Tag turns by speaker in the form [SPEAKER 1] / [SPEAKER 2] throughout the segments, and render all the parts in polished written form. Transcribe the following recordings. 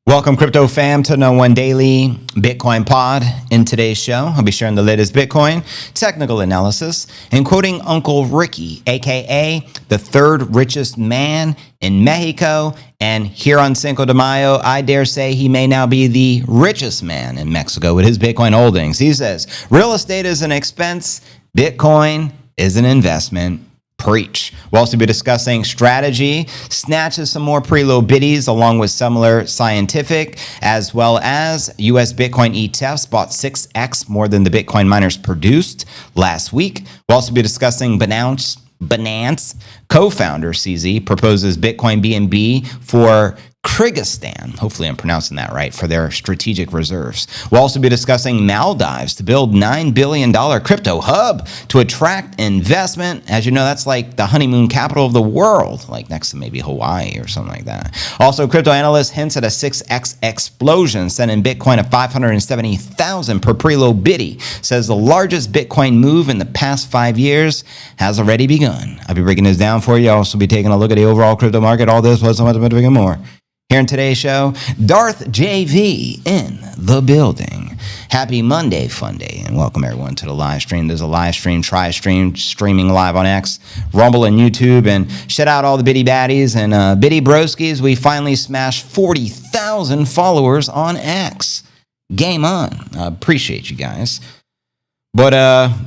[SPEAKER 1] Welcome, crypto fam, to No One Daily Bitcoin Pod. In today's show, I'll be sharing the latest Bitcoin technical analysis and quoting Uncle Ricky, aka the third richest man in Mexico. And here on Cinco de Mayo, I dare say he may now be the richest man in Mexico with his Bitcoin holdings. He says, real estate is an expense, Bitcoin is an investment. Preach. We'll also be discussing strategy, snatches some more preload biddies along with similar scientific, as well as US Bitcoin ETFs bought 6x more than the Bitcoin miners produced last week. We'll also be discussing Binance co-founder CZ proposes Bitcoin BNB for Kyrgyzstan, hopefully I'm pronouncing that right, for their strategic reserves. We'll also be discussing Maldives to build $9 billion crypto hub to attract investment. As you know, that's like the honeymoon capital of the world, like next to maybe Hawaii or something like that. Also, crypto analyst hints at a 6x explosion, sending Bitcoin at 570,000 per preload biddy. Says the largest Bitcoin move in the past 5 years has already begun. I'll be breaking this down for you. I'll also be taking a look at the overall crypto market, all this plus so much more. Here in today's show, Darth JV in the building. Happy Monday, Fun Day, and welcome everyone to the live stream. There's a live stream, streaming live on X, Rumble, and YouTube. And shout out all the Biddy Baddies and Biddy Broskies. We finally smashed 40,000 followers on X. Game on. Appreciate you guys. But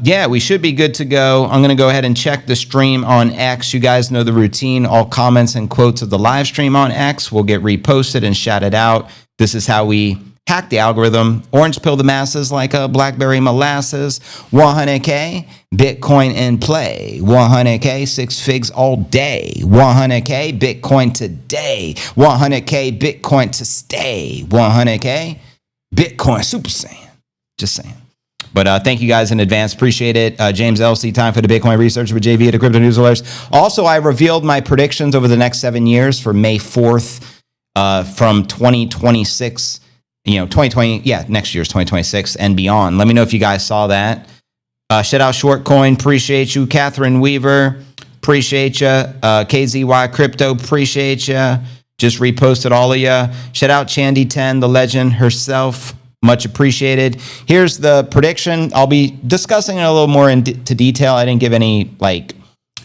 [SPEAKER 1] yeah, we should be good to go. I'm going to go ahead and check the stream on X. You guys know the routine. All comments and quotes of the live stream on X will get reposted and shouted out. This is how we hack the algorithm. Orange pill the masses like a blackberry molasses. 100K, Bitcoin in play. 100K, 6 figs all day. 100K, Bitcoin today. 100K, Bitcoin to stay. 100K, Bitcoin Super Saiyan. Just saying. But thank you guys in advance. Appreciate it. James LC, time for the Bitcoin research with JV at the Crypto News Alerts. Also, I revealed my predictions over the next 7 years for May 4th from 2026, 2020, next year's 2026 and beyond. Let me know if you guys saw that. Shout out Shortcoin. Appreciate you. Catherine Weaver. Appreciate you. KZY Crypto. Appreciate you. Just reposted all of you. Shout out Chandy10, the legend herself. Much appreciated. Here's the prediction. I'll be discussing it a little more into detail. I didn't give any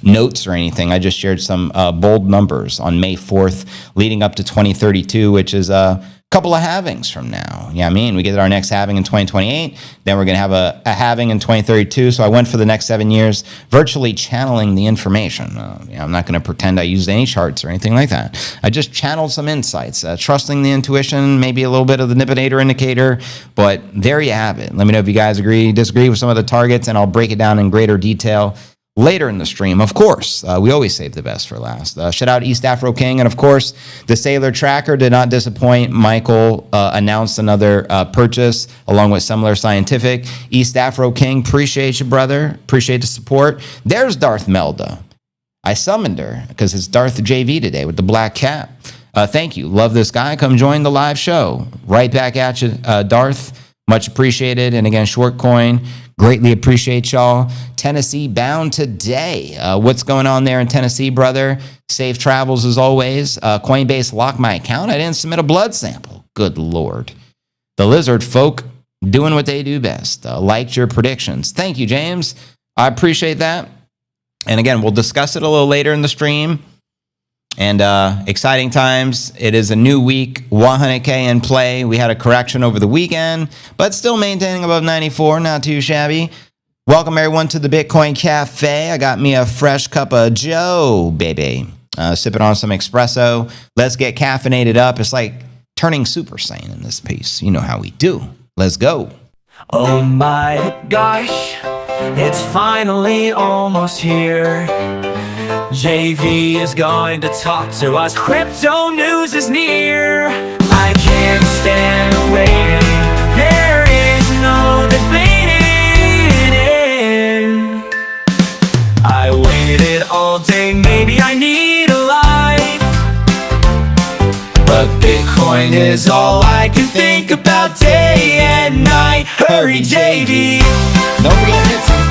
[SPEAKER 1] notes or anything. I just shared some bold numbers on May 4th leading up to 2032, which is a couple of halvings from now. Yeah, we get our next halving in 2028. Then we're going to have a halving in 2032. So I went for the next 7 years, virtually channeling the information. I'm not going to pretend I used any charts or anything like that. I just channeled some insights, trusting the intuition, maybe a little bit of the Nippinator indicator. But there you have it. Let me know if you guys disagree with some of the targets, and I'll break it down in greater detail later in the stream. Of course, we always save the best for last. Shout out East Afro King. And of course, the Sailor Tracker did not disappoint. Michael announced another purchase along with Similar Scientific. East Afro King, appreciate you, brother. Appreciate the support. There's Darth Melda. I summoned her because it's Darth JV today with the black cap. Thank you. Love this guy. Come join the live show. Right back at you, Darth. Much appreciated. And again, Shortcoin, greatly appreciate y'all. Tennessee bound today. What's going on there in Tennessee, brother? Safe travels as always. Coinbase locked my account. I didn't submit a blood sample. Good Lord. The lizard folk doing what they do best. Liked your predictions. Thank you, James. I appreciate that. And again, we'll discuss it a little later in the stream. And exciting times. It is a new week, 100K in play. We had a correction over the weekend, but still maintaining above 94, not too shabby. Welcome everyone to the Bitcoin Cafe. I got me a fresh cup of Joe, baby. Sipping on some espresso. Let's get caffeinated up. It's like turning Super Saiyan in this piece. You know how we do. Let's go.
[SPEAKER 2] Oh my gosh, it's finally almost here. JV is going to talk to us. Crypto news is near. I can't stand waiting. There is no debating it. I waited all day. Maybe I need a life, but Bitcoin is all I can think about day and night. Hurry, JV.
[SPEAKER 1] Don't forget Nipsey.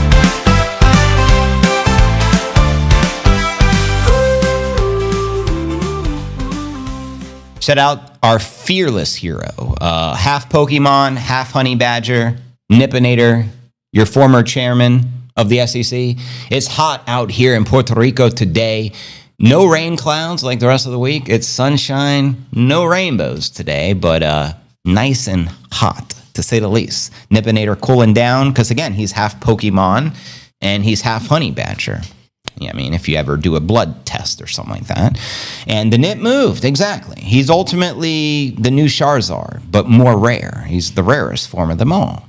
[SPEAKER 1] Shout out our fearless hero, half Pokemon, half Honey Badger, Nippinator, your former chairman of the SEC. It's hot out here in Puerto Rico today. No rain clouds like the rest of the week. It's sunshine, no rainbows today, but nice and hot, to say the least. Nippinator cooling down because, again, he's half Pokemon and he's half Honey Badger. Yeah, I mean, if you ever do a blood test or something like that. And the Nip moved, exactly. He's ultimately the new Charizard, but more rare. He's the rarest form of them all.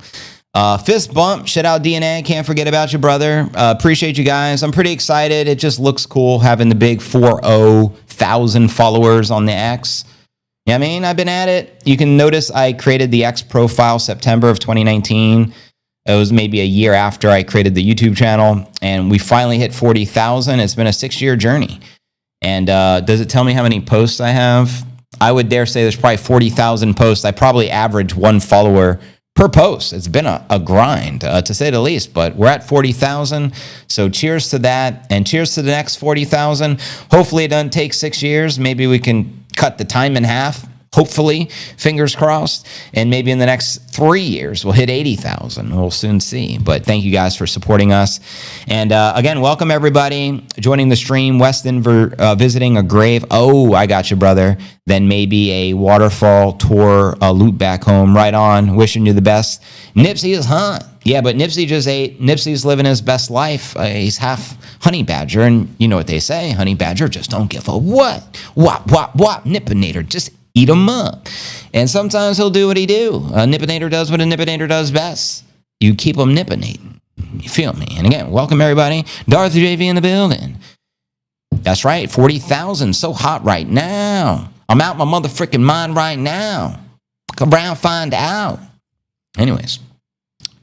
[SPEAKER 1] Fist bump, shout out DNA. Can't forget about you, brother. Appreciate you guys. I'm pretty excited. It just looks cool having the big 40,000 followers on the X. Yeah, I mean, I've been at it. You can notice I created the X profile September of 2019. It was maybe a year after I created the YouTube channel, and we finally hit 40,000. It's been a 6-year journey. And does it tell me how many posts I have? I would dare say there's probably 40,000 posts. I probably average 1 follower per post. It's been a grind, to say the least, but we're at 40,000. So cheers to that, and cheers to the next 40,000. Hopefully it doesn't take 6 years. Maybe we can cut the time in half. Hopefully, fingers crossed, and maybe in the next 3 years, we'll hit 80,000. We'll soon see. But thank you guys for supporting us. And again, welcome everybody joining the stream. Weston visiting a grave. Oh, I got you, brother. Then maybe a waterfall tour, a loop back home. Right on. Wishing you the best. Nipsey is hot. Yeah, but Nipsey just ate. Nipsey's living his best life. He's half Honey Badger, and you know what they say. Honey Badger just don't give a what. Wop, wop, wop. Nippinator just eat them up. And sometimes he'll do what he do. A Nippinator does what a Nippinator does best. You keep him nippinating. You feel me? And again, welcome everybody. Darth JV in the building. That's right, 40,000. So hot right now. I'm out my motherfucking mind right now. Come around, find out. Anyways.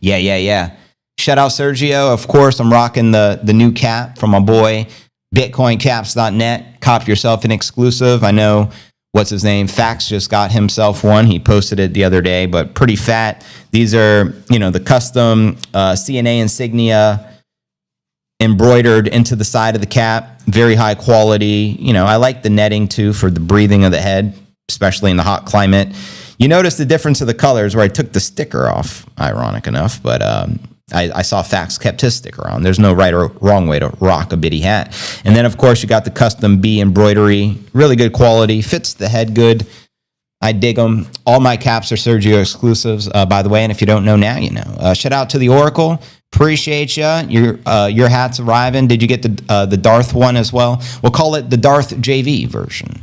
[SPEAKER 1] Yeah. Shout out Sergio. Of course, I'm rocking the new cap from my boy, bitcoincaps.net. Cop yourself an exclusive. I know what's his name? Fax just got himself one. He posted it the other day, but pretty fat. These are, the custom CNA insignia embroidered into the side of the cap. Very high quality. I like the netting too for the breathing of the head, especially in the hot climate. You notice the difference of the colors where I took the sticker off, ironic enough, but I saw Fax kept his sticker on. There's no right or wrong way to rock a bitty hat. And then, of course, you got the custom B embroidery. Really good quality. Fits the head good. I dig them. All my caps are Sergio exclusives, by the way. And if you don't know now, you know. Shout out to the Oracle. Appreciate you. Your hat's arriving. Did you get the Darth one as well? We'll call it the Darth JV version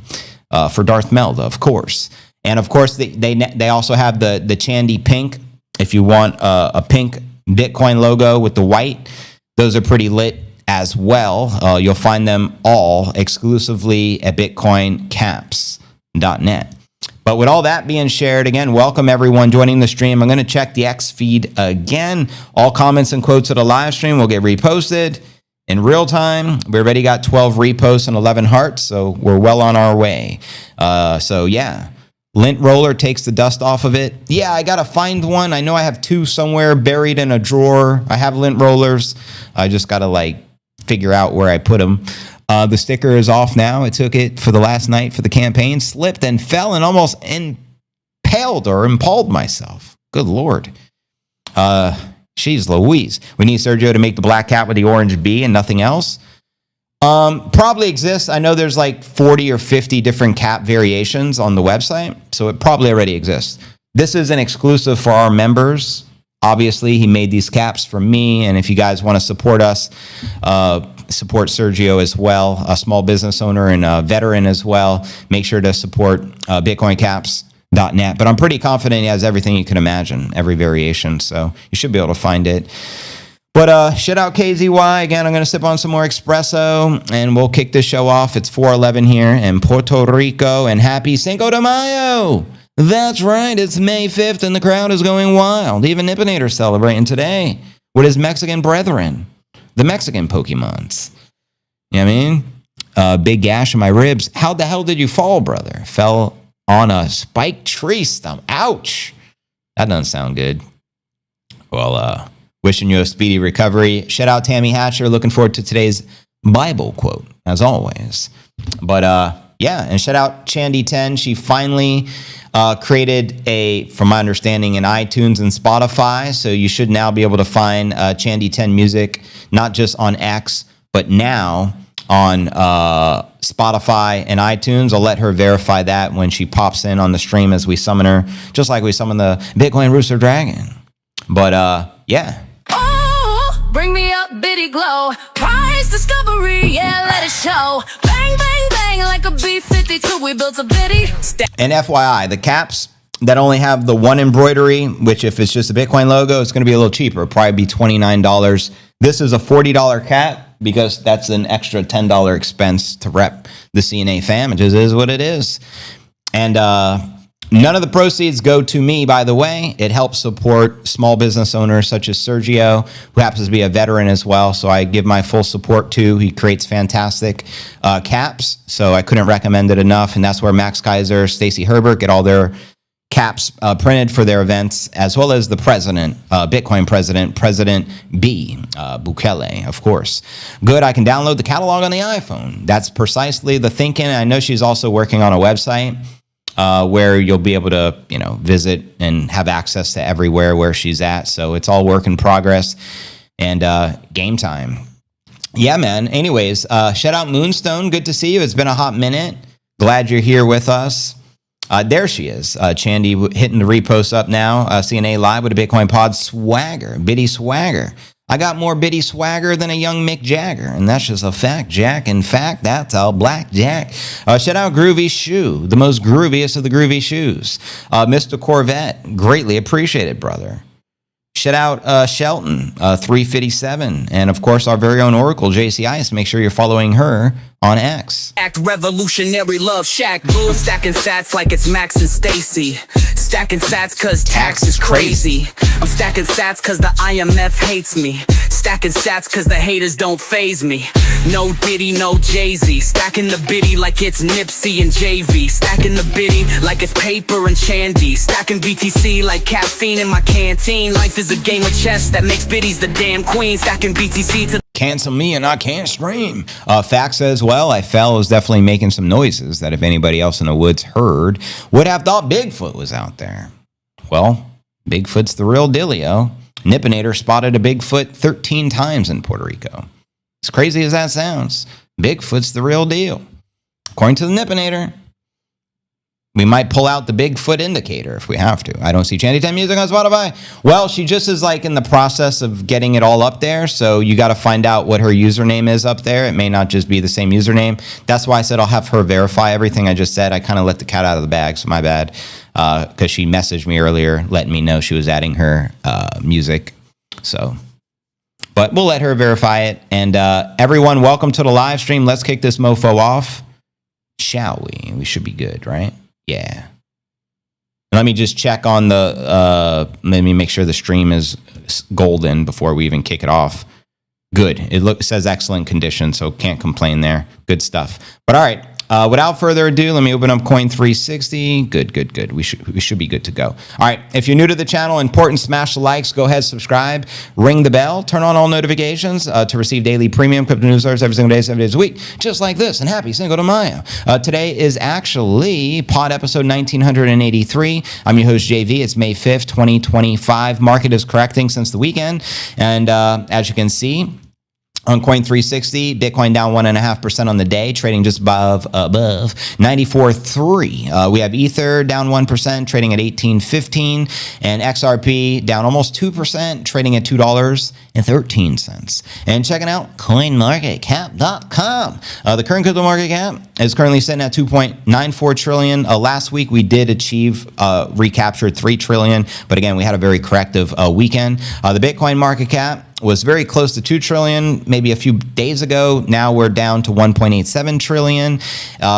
[SPEAKER 1] for Darth Melda, of course. And, of course, they also have the Chandy pink. If you want a pink Bitcoin logo with the white, those are pretty lit as well. You'll find them all exclusively at bitcoincaps.net. But with all that being shared, again, welcome everyone joining the stream. I'm going to check the X feed again. All comments and quotes of the live stream will get reposted in real time. We already got 12 reposts and 11 hearts, so we're well on our way. So yeah. Lint roller takes the dust off of it. Yeah, I got to find one. I know I have 2 somewhere buried in a drawer. I have lint rollers. I just got to figure out where I put them. The sticker is off now. I took it for the last night for the campaign, slipped and fell and almost impaled myself. Good Lord. She's Louise. We need Sergio to make the black cap with the orange B and nothing else. Probably exists. I know there's 40 or 50 different cap variations on the website, so it probably already exists. This is an exclusive for our members. Obviously, he made these caps for me, and if you guys want to support us, support Sergio as well, a small business owner and a veteran as well, make sure to support bitcoincaps.net. But I'm pretty confident he has everything you can imagine, every variation, so you should be able to find it. But shout out KZY. Again, I'm going to sip on some more espresso, and we'll kick this show off. It's 4:11 here in Puerto Rico, and happy Cinco de Mayo. That's right. It's May 5th, and the crowd is going wild. Even Nippinator's celebrating today with his Mexican brethren, the Mexican Pokemons. You know what I mean? Big gash in my ribs. How the hell did you fall, brother? Fell on a spiked tree stump. Ouch. That doesn't sound good. Well, wishing you a speedy recovery. Shout out Tammy Hatcher. Looking forward to today's Bible quote, as always. But Yeah, and shout out Chandy10. She finally created from my understanding, in iTunes and Spotify. So you should now be able to find Chandy10 music, not just on X, but now on Spotify and iTunes. I'll let her verify that when she pops in on the stream as we summon her, just like we summon the Bitcoin Rooster Dragon. But yeah.
[SPEAKER 3] Oh, bring me up, bitty glow. Prize discovery, yeah, let it show. Bang, bang, bang, like a B-52, we built a bitty.
[SPEAKER 1] And FYI, the caps that only have the one embroidery, which if it's just a Bitcoin logo, it's going to be a little cheaper. It'll probably be $29. This is a $40 cap because that's an extra $10 expense to rep the CNA fam. It just is what it is. And none of the proceeds go to me, by the way. It helps support small business owners such as Sergio, who happens to be a veteran as well. So I give my full support to. He creates fantastic caps. So I couldn't recommend it enough. And that's where Max Kaiser, Stacy Herbert get all their caps printed for their events, as well as the president, Bitcoin president, President B, Bukele, of course. Good, I can download the catalog on the iPhone. That's precisely the thinking. I know she's also working on a website where you'll be able to, visit and have access to everywhere where she's at. So it's all work in progress and game time. Yeah, man. Anyways, shout out Moonstone. Good to see you. It's been a hot minute. Glad you're here with us. There she is. Chandy hitting the repost up now. CNA Live with a Bitcoin Pod swagger. Biddy swagger. I got more Biddy swagger than a young Mick Jagger. And that's just a fact, Jack. In fact, that's all black Jack. Shout out Groovy Shoe. The most grooviest of the groovy shoes. Mr. Corvette. Greatly appreciated, brother. Shout out Shelton, 357. And of course, our very own Oracle, JC Ice. Make sure you're following her on X.
[SPEAKER 2] Act revolutionary, love shack, boo. Stacking sats like it's Max and Stacy. Stacking sats cause tax is crazy. I'm stacking sats cause the IMF hates me. Stacking sats cause the haters don't faze me. No Diddy, no Jay-Z. Stacking the biddy like it's Nipsey and JV. Stacking the biddy like it's paper and Chandy. Stacking BTC like caffeine in my canteen. Life is a game of chess that makes biddies the damn queen. Stacking BTC to
[SPEAKER 1] Cancel me and I can't stream. Fact says, well, I fell was definitely making some noises that if anybody else in the woods heard, would have thought Bigfoot was out there. Well, Bigfoot's the real dealio. Nippinator spotted a Bigfoot 13 times in Puerto Rico. As crazy as that sounds, Bigfoot's the real deal. According to the Nippinator, we might pull out the Bigfoot indicator if we have to. I don't see Chandy10 music on Spotify. Well, she just is like in the process of getting it all up there. So you got to find out what her username is up there. It may not just be the same username. That's why I said I'll have her verify everything I just said. I kind of let the cat out of the bag, so my bad. Because she messaged me earlier letting me know she was adding her music. So, but we'll let her verify it. And everyone, welcome to the live stream. Let's kick this mofo off. Shall we? We should be good, right? Yeah. Let me just check on the, let me make sure the stream is golden before we even kick it off. Good. It says excellent condition, so can't complain there. Good stuff. But all right. Without further ado, let me open up Coin360. Good. We should be good to go. All right. If you're new to the channel, important, smash the likes. Go ahead, subscribe, ring the bell, turn on all notifications to receive daily premium crypto news alerts every single day, 7 days a week, just like this. And happy Cinco de Mayo. Today is actually pod episode 1983. I'm your host, JV. It's May 5th, 2025. Market is correcting since the weekend. And as you can see, on Coin360, Bitcoin down 1.5% on the day, trading just above 94.3. We have Ether down 1%, trading at 18.15, and XRP down almost 2%, trading at $2.13. And checking out CoinMarketCap.com. The current crypto market cap is currently sitting at 2.94 trillion. Last week we did achieve recaptured 3 trillion, but again we had a very corrective weekend. The Bitcoin market cap was very close to 2 trillion maybe a few days ago. Now we're down to 1.87 trillion.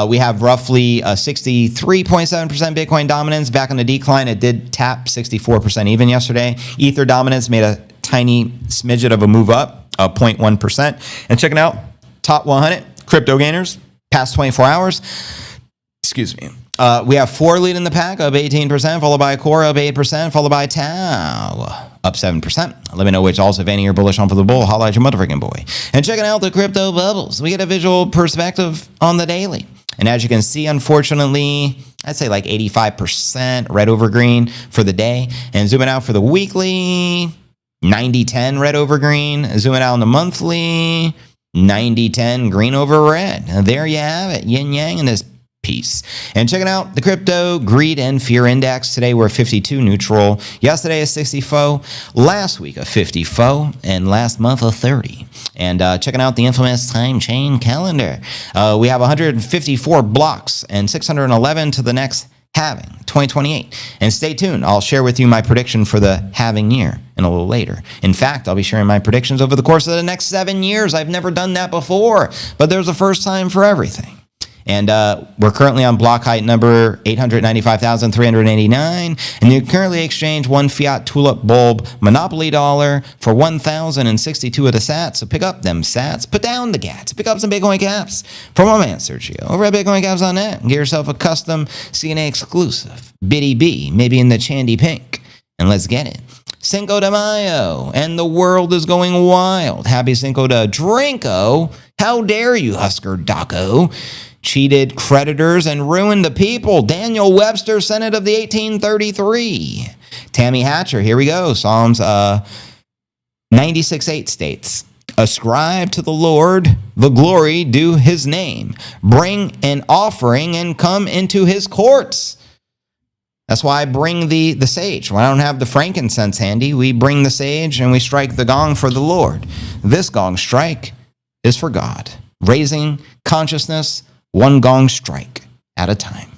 [SPEAKER 1] We have roughly 63.7% Bitcoin dominance. Back on the decline, it did tap 64% even yesterday. Ether dominance made a tiny smidget of a move up, 0.1%. And checking out top 100 crypto gainers past 24 hours. Excuse me. We have 4 leading the pack, up 18%, followed by Core, up 8%, followed by Tau, up 7%. Let me know which also, if any, are bullish on for the bull. Holla at your motherfucking boy. And checking out the crypto bubbles. We get a visual perspective on the daily. And as you can see, unfortunately, I'd say like 85% red over green for the day. And zooming out for the weekly, 90-10 red over green. Zooming out on the monthly, 90-10 green over red. There you have it, yin yang in this piece. And checking out the crypto greed and fear index. Today we're 52 neutral. Yesterday is 64. Last week a 54, and last month a 30. And checking out the infamous time chain calendar, we have 154 blocks and 611 to the next halving, 2028. And stay tuned. I'll share with you my prediction for the halving year in a little later. In fact, I'll be sharing my predictions over the course of the next 7 years. I've never done that before, but there's a first time for everything. And we're currently on block height number 895,389. And you currently exchange one fiat tulip bulb monopoly dollar for 1,062 of the sats. So pick up them sats, put down the gats, pick up some Bitcoin caps from my man Sergio over at BitcoinCaps.net and get yourself a custom CNA exclusive Bitty B, maybe in the Chandy pink. And let's get it. Cinco de Mayo, and the world is going wild. Happy Cinco de Drinko. How dare you, Husker Daco? Cheated creditors and ruined the people. Daniel Webster, Senate of the 1833. Tammy Hatcher, here we go. Psalms 96:8 states, ascribe to the Lord the glory due his name. Bring an offering and come into his courts. That's why I bring the sage. When I don't have the frankincense handy, we bring the sage and we strike the gong for the Lord. This gong strike is for God, raising consciousness one gong strike at a time.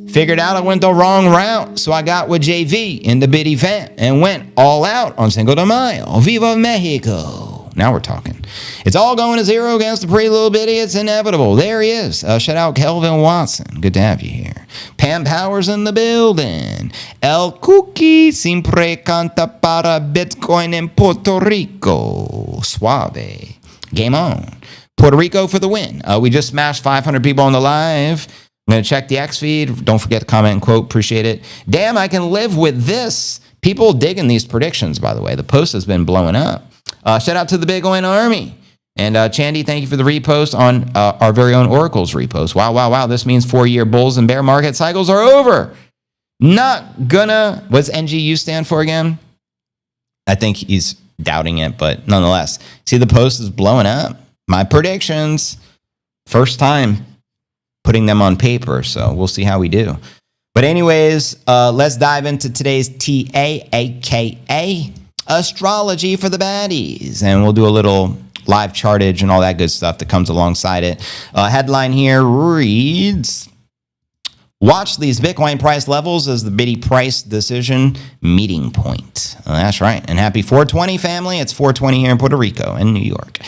[SPEAKER 1] Figured out I went the wrong route, so I got with JV in the bid event and went all out on Cinco de Mayo. Viva Mexico. Now we're talking. It's all going to zero against the pretty little bitty. It's inevitable. There he is. Shout out Kelvin Watson. Good to have you here. Pam Powers in the building. El Cookie siempre canta para Bitcoin en Puerto Rico. Suave. Game on. Puerto Rico for the win. We just smashed 500 people on the live. I'm going to check the X feed. Don't forget to comment and quote. Appreciate it. Damn, I can live with this. People digging these predictions, by the way. The post has been blowing up. Shout out to the Bitcoin Army. And Chandy, thank you for the repost on our very own Oracle's repost. Wow, wow, wow. This means 4-year bulls and bear market cycles are over. Not gonna, what's NGU stand for again? I think he's doubting it, but nonetheless. See, the post is blowing up. My predictions. First time putting them on paper, so we'll see how we do. But anyways, let's dive into today's TA, aka astrology for the baddies. And we'll do a little live chartage and all that good stuff that comes alongside it. Headline here reads, watch these Bitcoin price levels as the Bitty price decision meeting point. That's right. And happy 420 family. It's 420 here in Puerto Rico and New York.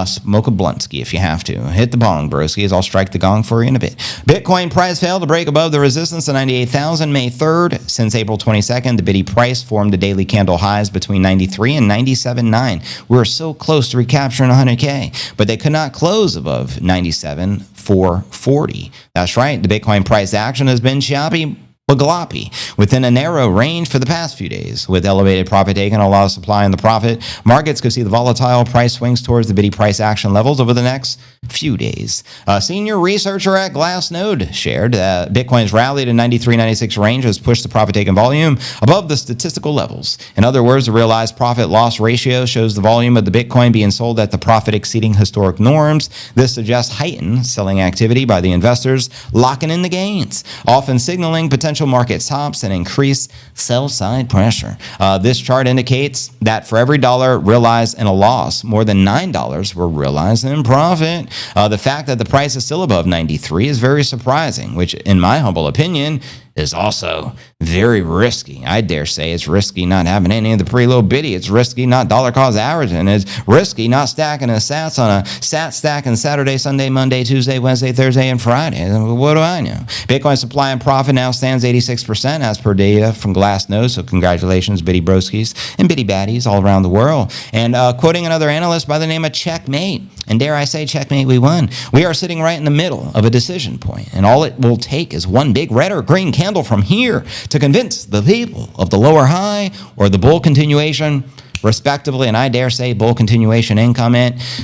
[SPEAKER 1] Smoke a bluntski if you have to. Hit the bong, broskies. I'll strike the gong for you in a bit. Bitcoin price failed to break above the resistance of 98,000 May 3rd. Since April 22nd, the Bitty price formed the daily candle highs between 93 and 97.9. We were so close to recapturing 100K, but they could not close above 97,440. That's right. The Bitcoin price action has been choppy but gloppy within a narrow range for the past few days. With elevated profit taken, a lot of supply in the profit, markets could see the volatile price swings towards the Bitty price action levels over the next few days. A senior researcher at Glassnode shared that Bitcoin's rally to 93-96 range has pushed the profit taken volume above the statistical levels. In other words, the realized profit loss ratio shows the volume of the Bitcoin being sold at the profit exceeding historic norms. This suggests heightened selling activity by the investors, locking in the gains, often signaling potential market tops and increased sell-side pressure. This chart indicates that for every dollar realized in a loss, more than $9 were realized in profit. The fact that the price is still above 93 is very surprising, which in my humble opinion is also very risky. I dare say it's risky not having any of the pretty little bitty. It's risky not dollar cost averaging. It's risky not stacking the sats on a sat stack on Saturday, Sunday, Monday, Tuesday, Wednesday, Thursday, and Friday. What do I know? Bitcoin supply and profit now stands 86% as per data from Glassnode. So congratulations, bitty broskies and bitty baddies all around the world. And quoting another analyst by the name of Checkmate, and dare I say, Checkmate, we won. We are sitting right in the middle of a decision point, and all it will take is one big red or green candle from here to convince the people of the lower high or the bull continuation respectively, and I dare say bull continuation income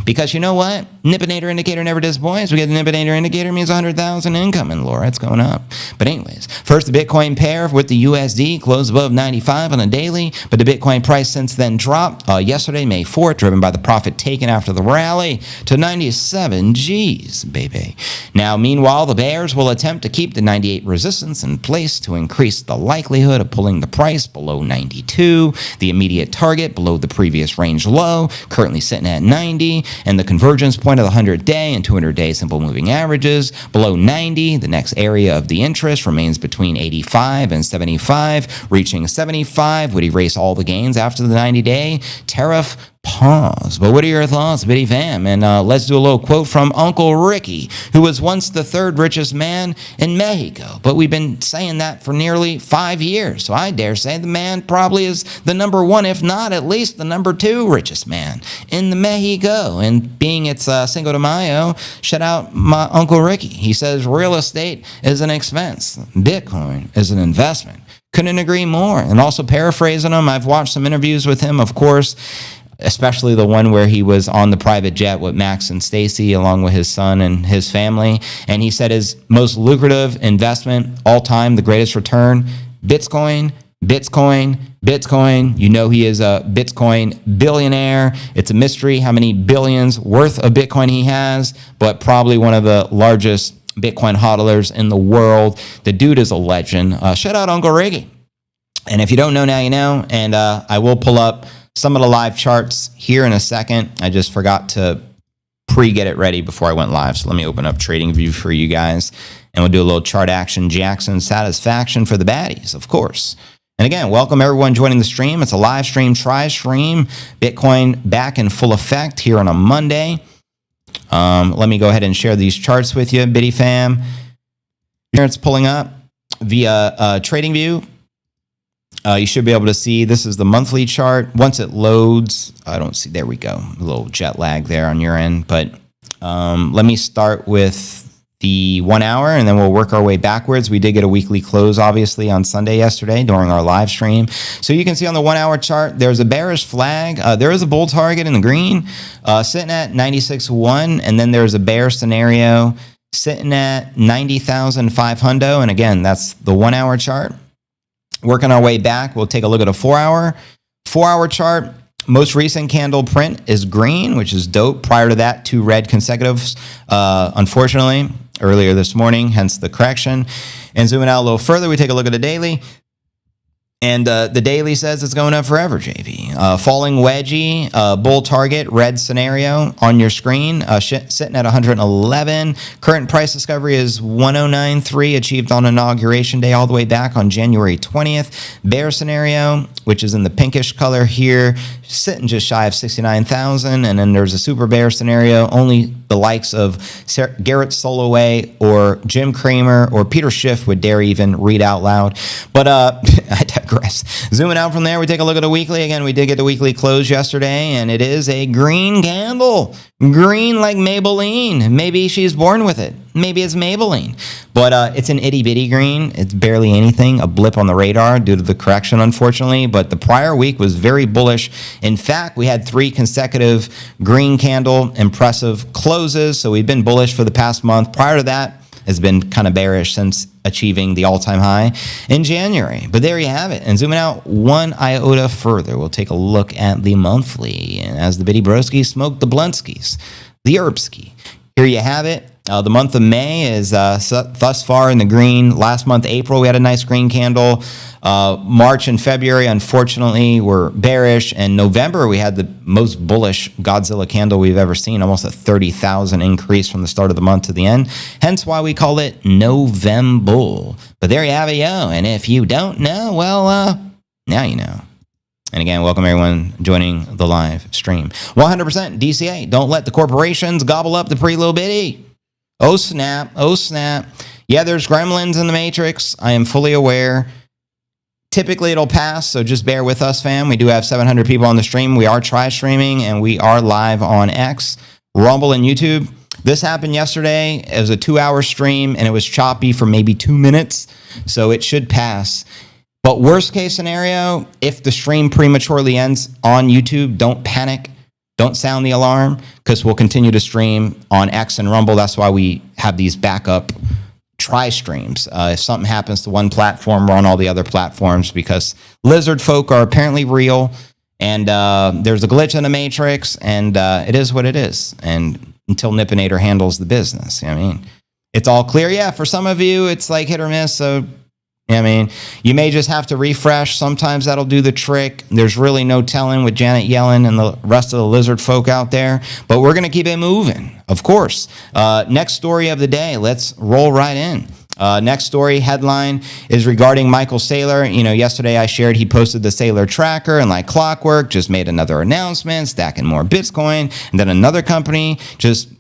[SPEAKER 1] because you know what? Nippinator indicator never disappoints. We get the Nippinator indicator means 100,000 income, and Laura, it's going up. But anyways, first the Bitcoin pair with the USD closed above 95 on a daily, but the Bitcoin price since then dropped yesterday, May 4th, driven by the profit taken after the rally to 97 G's, baby. Now, meanwhile, the bears will attempt to keep the 98 resistance in place to increase the likelihood of pulling the price below 92, the immediate target below the previous range low, currently sitting at 90, and the convergence point of the 100-day and 200-day simple moving averages below 90. The next area of the interest remains between 85 and 75. Reaching 75 would erase all the gains after the 90-day tariff pause. But what are your thoughts, Biddy fam? And let's do a little quote from Uncle Ricky, who was once the third richest man in Mexico. But we've been saying that for nearly 5 years. So I dare say the man probably is the number one, if not at least the number two richest man in the Mexico. And being it's Cinco de Mayo, shout out my Uncle Ricky. He says real estate is an expense. Bitcoin is an investment. Couldn't agree more. And also paraphrasing him, I've watched some interviews with him, of course, especially the one where he was on the private jet with Max and Stacy along with his son and his family. And he said his most lucrative investment all time, the greatest return, Bitcoin, Bitcoin, Bitcoin. You know he is a Bitcoin billionaire. It's a mystery how many billions worth of Bitcoin he has, but probably one of the largest Bitcoin hodlers in the world. The dude is a legend. Shout out Uncle Ricky. And if you don't know, now you know. And I will pull up some of the live charts here in a second. I just forgot to get it ready before I went live. So let me open up TradingView for you guys. And we'll do a little chart action Jackson satisfaction for the baddies, of course. And again, welcome everyone joining the stream. It's a live stream, tri-stream. Bitcoin back in full effect here on a Monday. Let me go ahead and share these charts with you, Biddy fam. Here it's pulling up via TradingView. You should be able to see this is the monthly chart. Once it loads, I don't see. There we go. A little jet lag there on your end. But let me start with the 1 hour, and then we'll work our way backwards. We did get a weekly close, obviously, on Sunday yesterday during our live stream. So you can see on the 1 hour chart, there's a bearish flag. There is a bull target in the green sitting at 96.1, and then there's a bear scenario sitting at 90,500. And again, that's the 1 hour chart. Working our way back, we'll take a look at a 4 hour. 4 hour chart, most recent candle print is green, which is dope. Prior to that, 2 red consecutives, unfortunately, earlier this morning, hence the correction. And zooming out a little further, we take a look at the daily. And the daily says it's going up forever, JV. Falling wedgie, bull target, red scenario on your screen, sitting at 111. Current price discovery is 1093, achieved on inauguration day all the way back on January 20th. Bear scenario, which is in the pinkish color here, sitting just shy of 69,000. And then there's a super bear scenario, only the likes of Garrett Soloway or Jim Cramer or Peter Schiff would dare even read out loud. But I digress. Zooming out from there, we take a look at the weekly. Again, we did get the weekly close yesterday, and it is a green candle. Green like Maybelline. Maybe she's born with it. Maybe it's Maybelline. But it's an itty-bitty green. It's barely anything, a blip on the radar due to the correction, unfortunately. But the prior week was very bullish. In fact, we had 3 consecutive green candle impressive closes. So we've been bullish for the past month. Prior to that, has been kind of bearish since achieving the all-time high in January. But there you have it. And zooming out 1 iota further, we'll take a look at the monthly. And as the Biddy Broski smoked the Blunskis, the Herbski. Here you have it. The month of May is thus far in the green. Last month, April, we had a nice green candle. March and February, unfortunately, were bearish. And November, we had the most bullish Godzilla candle we've ever seen, almost a 30,000 increase from the start of the month to the end. Hence why we call it November. But there you have it, yo. And if you don't know, well, now you know. And again, welcome everyone joining the live stream. 100% DCA. Don't let the corporations gobble up the pre-little bitty. Oh, snap. Oh, snap. Yeah, there's gremlins in the Matrix. I am fully aware. Typically, it'll pass, so just bear with us, fam. We do have 700 people on the stream. We are tri-streaming, and we are live on X, Rumble, and YouTube. This happened yesterday. It was a 2-hour stream, and it was choppy for maybe 2 minutes, so it should pass. But worst case scenario, if the stream prematurely ends on YouTube, don't panic. Don't sound the alarm, because we'll continue to stream on X and Rumble. That's why we have these backup try streams. If something happens to one platform, we're on all the other platforms, because lizard folk are apparently real, and there's a glitch in the matrix, and it is what it is. And until Nippinator handles the business, I mean, it's all clear. Yeah, for some of you, it's like hit or miss. So, I mean, you may just have to refresh. Sometimes that'll do the trick. There's really no telling with Janet Yellen and the rest of the lizard folk out there. But we're going to keep it moving, of course. Next story of the day. Let's roll right in. Next story headline is regarding Michael Saylor. You know, yesterday I shared he posted the Saylor tracker, and like clockwork, just made another announcement, stacking more Bitcoin. And then another company just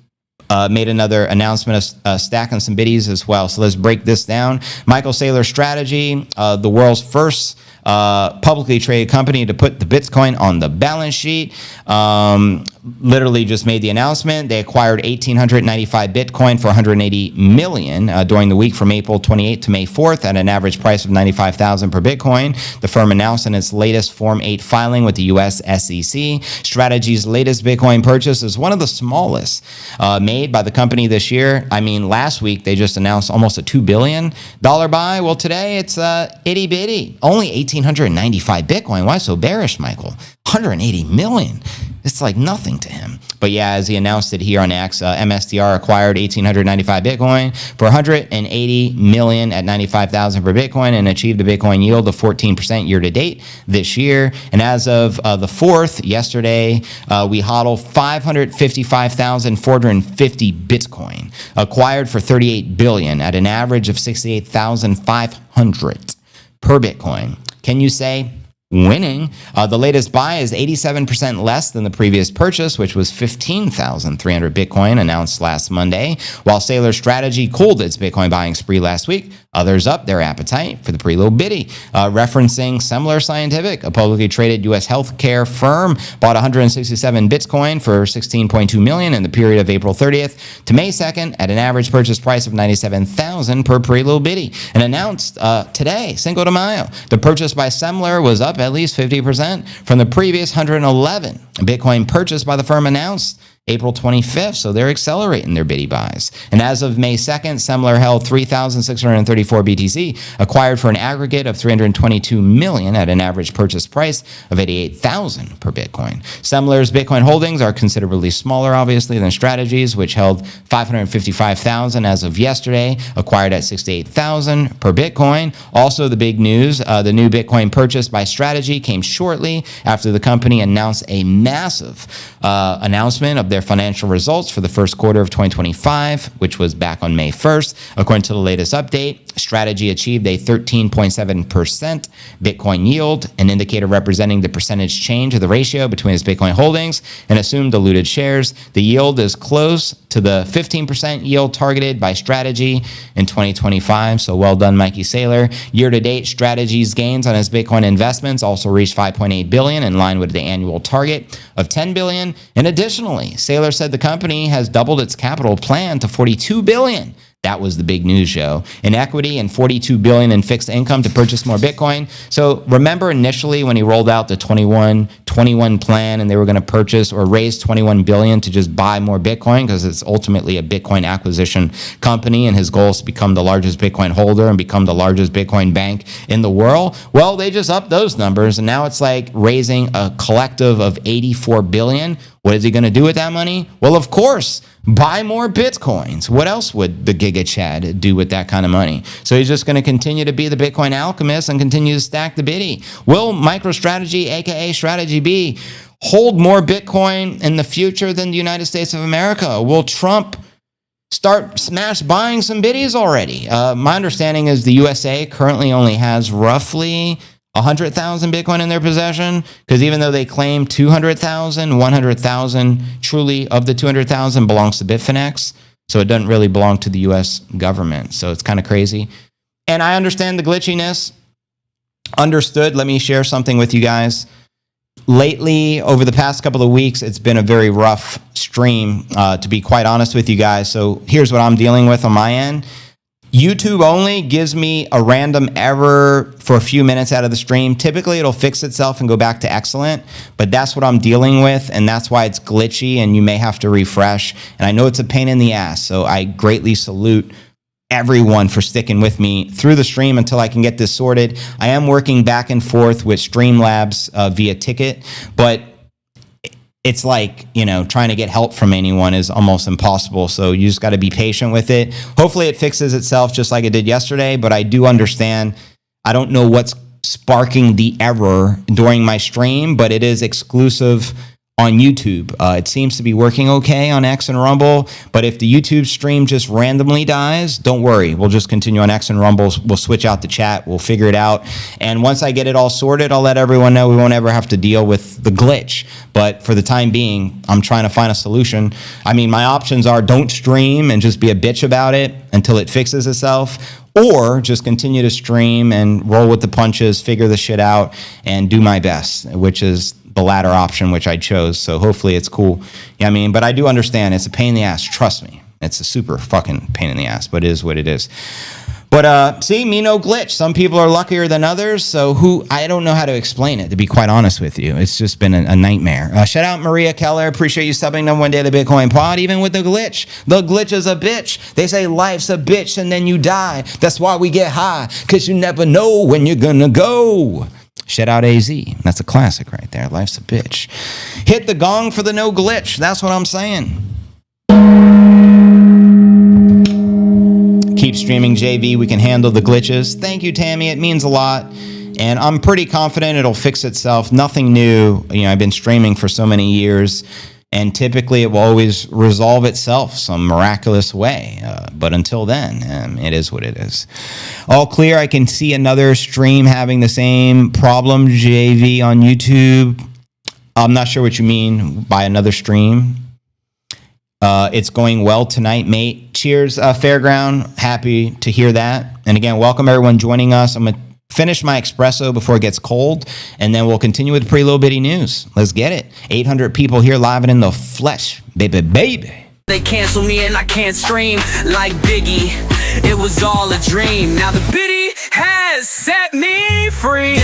[SPEAKER 1] made another announcement of stacking some biddies as well. So let's break this down. Michael Saylor Strategy, the world's first publicly traded company to put the Bitcoin on the balance sheet, literally just made the announcement. They acquired 1,895 Bitcoin for $180 million during the week from April 28th to May 4th at an average price of $95,000 per Bitcoin. The firm announced in its latest Form 8 filing with the U.S. SEC. Strategy's latest Bitcoin purchase is one of the smallest made by the company this year. I mean, last week they just announced almost a $2 billion buy. Well, today it's itty bitty, only 1,895 Bitcoin. Why so bearish, Michael? 180 million. It's like nothing to him. But yeah, as he announced it here on X, MSTR acquired 1,895 Bitcoin for 180 million at 95,000 per Bitcoin and achieved a Bitcoin yield of 14% year to date this year. And as of the 4th, yesterday, we hodled 555,450 Bitcoin, acquired for 38 billion at an average of 68,500 per Bitcoin. Can you say winning? The latest buy is 87% less than the previous purchase, which was 15,300 Bitcoin announced last Monday. While Saylor Strategy cooled its Bitcoin buying spree last week, others upped their appetite for the preload biddy. Referencing Semler Scientific, a publicly traded U.S. healthcare firm, bought 167 Bitcoin for $16.2 million in the period of April 30th to May 2nd at an average purchase price of $97,000 per preload biddy. And announced today, Cinco de Mayo, the purchase by Semler was up at least 50% from the previous 111 Bitcoin purchase by the firm announced April 25th, so they're accelerating their biddy buys. And as of May 2nd, Semler held 3,634 BTC, acquired for an aggregate of 322 million at an average purchase price of 88,000 per Bitcoin. Semler's Bitcoin holdings are considerably smaller, obviously, than Strategy's, which held 555,000 as of yesterday, acquired at 68,000 per Bitcoin. Also, the big news, the new Bitcoin purchase by Strategy came shortly after the company announced a massive announcement of their financial results for the first quarter of 2025, which was back on May 1st. According to the latest update, Strategy achieved a 13.7% Bitcoin yield, an indicator representing the percentage change of the ratio between its Bitcoin holdings and assumed diluted shares. The yield is close to the 15% yield targeted by Strategy in 2025. So well done, Mikey Saylor. Year to date, Strategy's gains on its Bitcoin investments also reached 5.8 billion, in line with the annual target of 10 billion. And additionally, Saylor said the company has doubled its capital plan to 42 billion. That was the big news show. In equity and 42 billion in fixed income to purchase more Bitcoin. So remember initially when he rolled out the 21 plan and they were going to purchase or raise 21 billion to just buy more Bitcoin, because it's ultimately a Bitcoin acquisition company and his goal is to become the largest Bitcoin holder and become the largest Bitcoin bank in the world. Well, they just upped those numbers and now it's like raising a collective of 84 billion. What is he going to do with that money? Well, of course, buy more Bitcoins. What else would the Giga Chad do with that kind of money? So he's just going to continue to be the Bitcoin alchemist and continue to stack the biddy. Will MicroStrategy, aka Strategy B, hold more Bitcoin in the future than the United States of America? Will Trump start smash buying some biddies already? My understanding is the USA currently only has roughly 100,000 Bitcoin in their possession, because even though they claim 200,000, 100,000 truly of the 200,000 belongs to Bitfinex, so it doesn't really belong to the U.S. government. So it's kind of crazy. And I understand the glitchiness. Understood. Let me share something with you guys. Lately, over the past couple of weeks, it's been a very rough stream, to be quite honest with you guys. So here's what I'm dealing with on my end. YouTube only gives me a random error for a few minutes out of the stream. Typically, it'll fix itself and go back to excellent, but that's what I'm dealing with, and that's why it's glitchy, and you may have to refresh. And I know it's a pain in the ass, so I greatly salute everyone for sticking with me through the stream until I can get this sorted. I am working back and forth with Streamlabs via ticket, but it's like, you know, trying to get help from anyone is almost impossible. So you just got to be patient with it. Hopefully it fixes itself just like it did yesterday, but I do understand. I don't know what's sparking the error during my stream, but it is exclusive on YouTube. It seems to be working okay on X and Rumble, but if the YouTube stream just randomly dies, don't worry. We'll just continue on X and Rumble. We'll switch out the chat. We'll figure it out. And once I get it all sorted, I'll let everyone know we won't ever have to deal with the glitch. But for the time being, I'm trying to find a solution. I mean, my options are don't stream and just be a bitch about it until it fixes itself, or just continue to stream and roll with the punches, figure the shit out, and do my best, which is the latter option, which I chose. So hopefully it's cool. Yeah, I mean, but I do understand it's a pain in the ass. Trust me. It's a super fucking pain in the ass, but it is what it is. But see, me no glitch. Some people are luckier than others. So I don't know how to explain it, to be quite honest with you. It's just been a nightmare. Shout out Maria Keller. Appreciate you subbing them one day the Bitcoin pod, even with the glitch. The glitch is a bitch. They say life's a bitch and then you die. That's why we get high, because you never know when you're gonna go. Shout out AZ. That's a classic right there. Life's a bitch. Hit the gong for the no glitch. That's what I'm saying. Keep streaming, JV. We can handle the glitches. Thank you, Tammy. It means a lot. And I'm pretty confident it'll fix itself. Nothing new. You know, I've been streaming for so many years, and typically it will always resolve itself some miraculous way. But until then, it is what it is. All clear. I can see another stream having the same problem, JV, on YouTube. I'm not sure what you mean by another stream. It's going well tonight, mate. Cheers, Fairground. Happy to hear that. And again, welcome everyone joining us. I'm going to finish my espresso before it gets cold, and then we'll continue with pretty little bitty news. Let's get it. 800 people here live and in the flesh. Baby.
[SPEAKER 2] They cancel me and I can't stream like Biggie. It was all a dream. Now the biddy has set me free.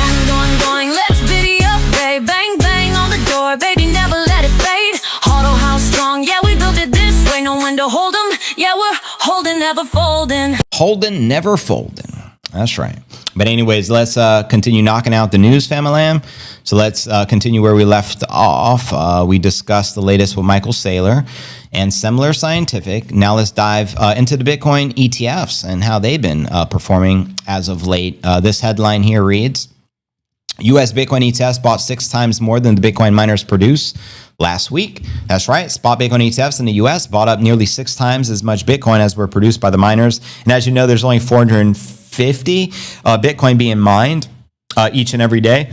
[SPEAKER 3] Going, let's biddy up, babe. Bang, bang on the door, baby, never let it fade. Auto house strong, yeah, we built it this way. No one to hold 'em, yeah, we're holding, never folding.
[SPEAKER 1] Holding, never folding. That's right. But anyways, let's continue knocking out the news, Familam. So let's continue where we left off. We discussed the latest with Michael Saylor and Semler Scientific. Now let's dive into the Bitcoin ETFs and how they've been performing as of late. This headline here reads, U.S. Bitcoin ETFs bought 6 times more than the Bitcoin miners produce last week. That's right. Spot Bitcoin ETFs in the U.S. bought up nearly 6 times as much Bitcoin as were produced by the miners. And as you know, there's only 450 Bitcoin being mined each and every day.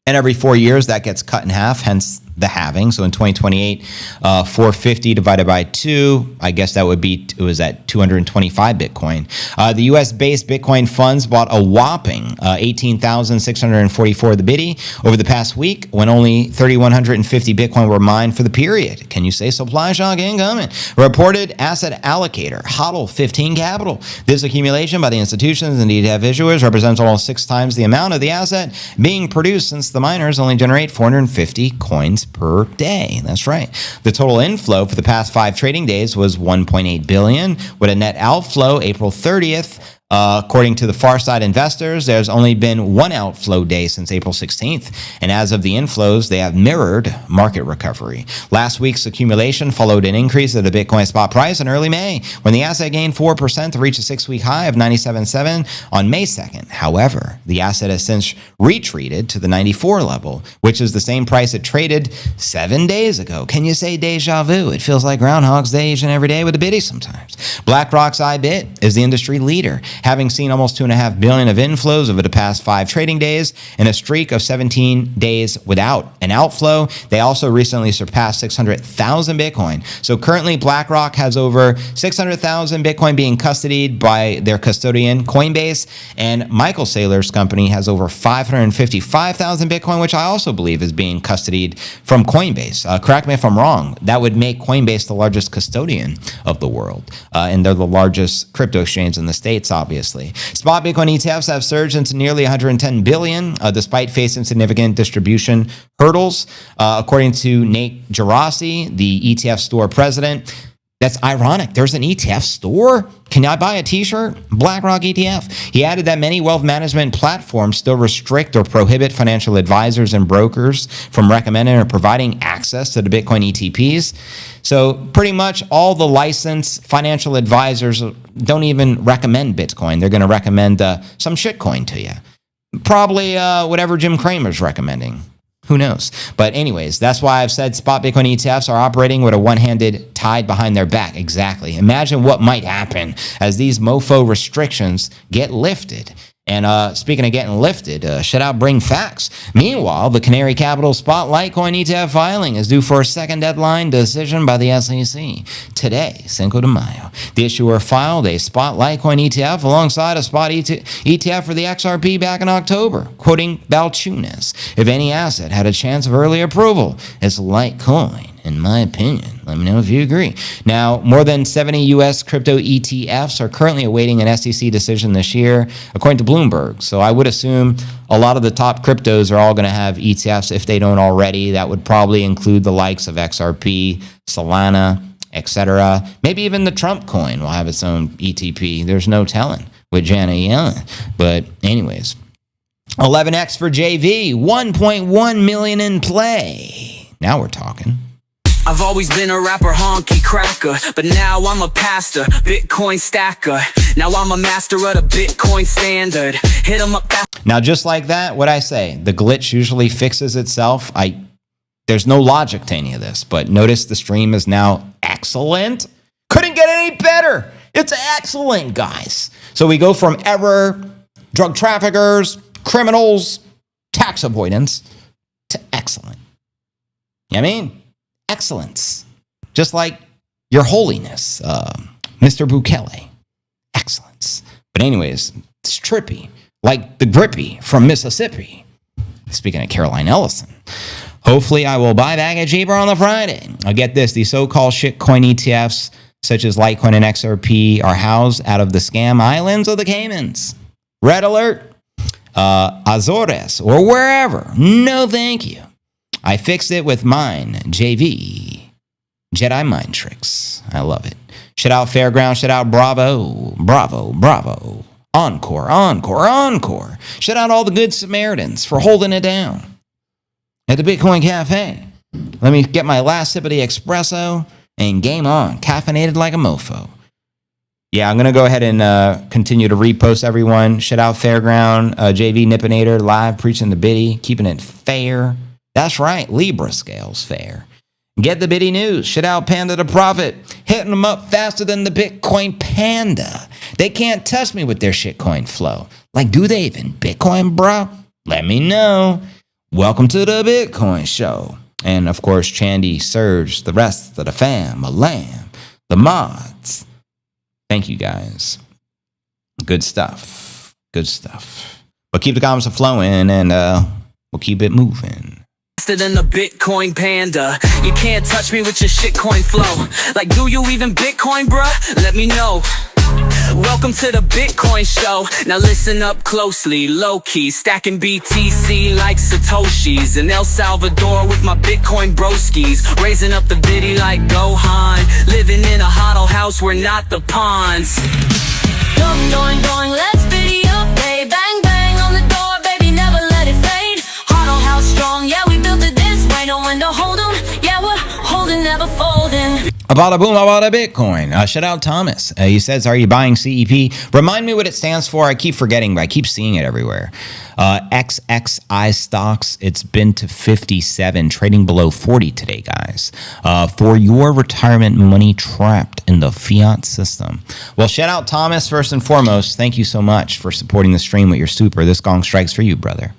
[SPEAKER 1] And every 4 years, that gets cut in half, hence the halving. So in 2028, 450 divided by 2, I guess that would be, it was at 225 Bitcoin. The US-based Bitcoin funds bought a whopping 18,644 of the biddy over the past week, when only 3,150 Bitcoin were mined for the period. Can you say supply shock incoming? Reported asset allocator, HODL 15 Capital. This accumulation by the institutions and ETF issuers represents almost 6 times the amount of the asset being produced, since the miners only generate 450 coins per day. That's right. The total inflow for the past 5 trading days was 1.8 billion, with a net outflow April 30th. According to the Farside investors, there's only been 1 outflow day since April 16th. And as of the inflows, they have mirrored market recovery. Last week's accumulation followed an increase of the Bitcoin spot price in early May, when the asset gained 4% to reach a 6-week high of 97.7 on May 2nd. However, the asset has since retreated to the 94 level, which is the same price it traded 7 days ago. Can you say deja vu? It feels like Groundhog's Day each and every day with a biddy sometimes. BlackRock's IBIT is the industry leader, having seen almost $2.5 billion of inflows over the past 5 trading days and a streak of 17 days without an outflow. They also recently surpassed 600,000 Bitcoin. So currently BlackRock has over 600,000 Bitcoin being custodied by their custodian Coinbase, and Michael Saylor's company has over 555,000 Bitcoin, which I also believe is being custodied from Coinbase. Correct me if I'm wrong. That would make Coinbase the largest custodian of the world, and they're the largest crypto exchange in the States, obviously. Spot Bitcoin ETFs have surged into nearly 110 billion, despite facing significant distribution hurdles. According to Nate Gerasi, the ETF store president, that's ironic. There's an ETF store? Can I buy a t-shirt? BlackRock ETF. He added that many wealth management platforms still restrict or prohibit financial advisors and brokers from recommending or providing access to the Bitcoin ETPs. So pretty much all the licensed financial advisors don't even recommend Bitcoin. They're going to recommend some shitcoin to you. Probably whatever Jim Cramer's recommending. Who knows? But anyways, that's why I've said spot Bitcoin ETFs are operating with a one-handed tied behind their back. Exactly. Imagine what might happen as these mofo restrictions get lifted. And speaking of getting lifted, shout out Bring Facts. Meanwhile, the Canary Capital Spot Litecoin ETF filing is due for a second deadline decision by the SEC today, Cinco de Mayo. The issuer filed a Spot Litecoin ETF alongside a Spot ETF for the XRP back in October, quoting Balchunas. If any asset had a chance of early approval, it's Litecoin, in my opinion. Let me know if you agree. Now, more than 70 U.S. crypto ETFs are currently awaiting an SEC decision this year, according to Bloomberg. So I would assume a lot of the top cryptos are all going to have ETFs if they don't already. That would probably include the likes of XRP, Solana, etc. Maybe even the Trump coin will have its own ETP. There's no telling with Janet Yellen. But anyways, 11x for JV, 1.1 million in play. Now we're talking.
[SPEAKER 2] I've always been a rapper, honky cracker, but now I'm a pastor, Bitcoin stacker. Now I'm a master of the Bitcoin standard. Hit 'em up fast.
[SPEAKER 1] Now, just like that, what I say, the glitch usually fixes itself. There's no logic to any of this, but notice the stream is now excellent. Couldn't get any better. It's excellent, guys. So we go from error, drug traffickers, criminals, tax avoidance, to excellent. You know what I mean? Excellence. Just like your holiness, Mr. Bukele. Excellence. But anyways, it's trippy. Like the Grippy from Mississippi. Speaking of Caroline Ellison. Hopefully I will buy back at cheaper on the Friday. I'll get this. These so-called shitcoin ETFs, such as Litecoin and XRP, are housed out of the scam islands of the Caymans. Red alert. Azores, or wherever. No thank you. I fixed it with mine, JV. Jedi Mind Tricks. I love it. Shout out Fairground, shout out Bravo, Bravo, Bravo. Encore, encore, encore. Shout out all the good Samaritans for holding it down. At the Bitcoin Cafe. Let me get my last sip of the espresso and game on. Caffeinated like a mofo. Yeah, I'm going to go ahead and continue to repost everyone. Shout out Fairground, JV Nippinator, live preaching the biddy, keeping it fair. That's right, Libra scales fair. Get the bitty news. Shout out Panda the Prophet. Hitting them up faster than the Bitcoin Panda. They can't touch me with their shitcoin flow. Like, do they even Bitcoin, bro? Let me know. Welcome to the Bitcoin Show. And, of course, Chandy, Serge, the rest of the fam, Lamb, the mods. Thank you, guys. Good stuff. Good stuff. But keep the comments flowing, and we'll keep it moving.
[SPEAKER 2] Faster than the Bitcoin Panda. You can't touch me with your shitcoin flow. Like, do you even Bitcoin, bruh? Let me know. Welcome to the Bitcoin Show. Now listen up closely, low-key, stacking BTC like Satoshis. In El Salvador with my Bitcoin broskies, raising up the bitty like Gohan. Living in a huddle house, we're not the pawns.
[SPEAKER 3] Going, going, going, let's bitty up, hey, bang, bang on the door, baby, never let it fade. Huddle house strong, yeah, we built it this way, no one to hold 'em, yeah, we're holding, never folding.
[SPEAKER 1] About a boom, about a Bitcoin. Shout out Thomas. He says, are you buying CEP? Remind me what it stands for. I keep forgetting, but I keep seeing it everywhere. XXI stocks. It's been to 57, trading below 40 today, guys. For your retirement money trapped in the fiat system. Well, shout out Thomas first and foremost. Thank you so much for supporting the stream with your super. This gong strikes for you, brother.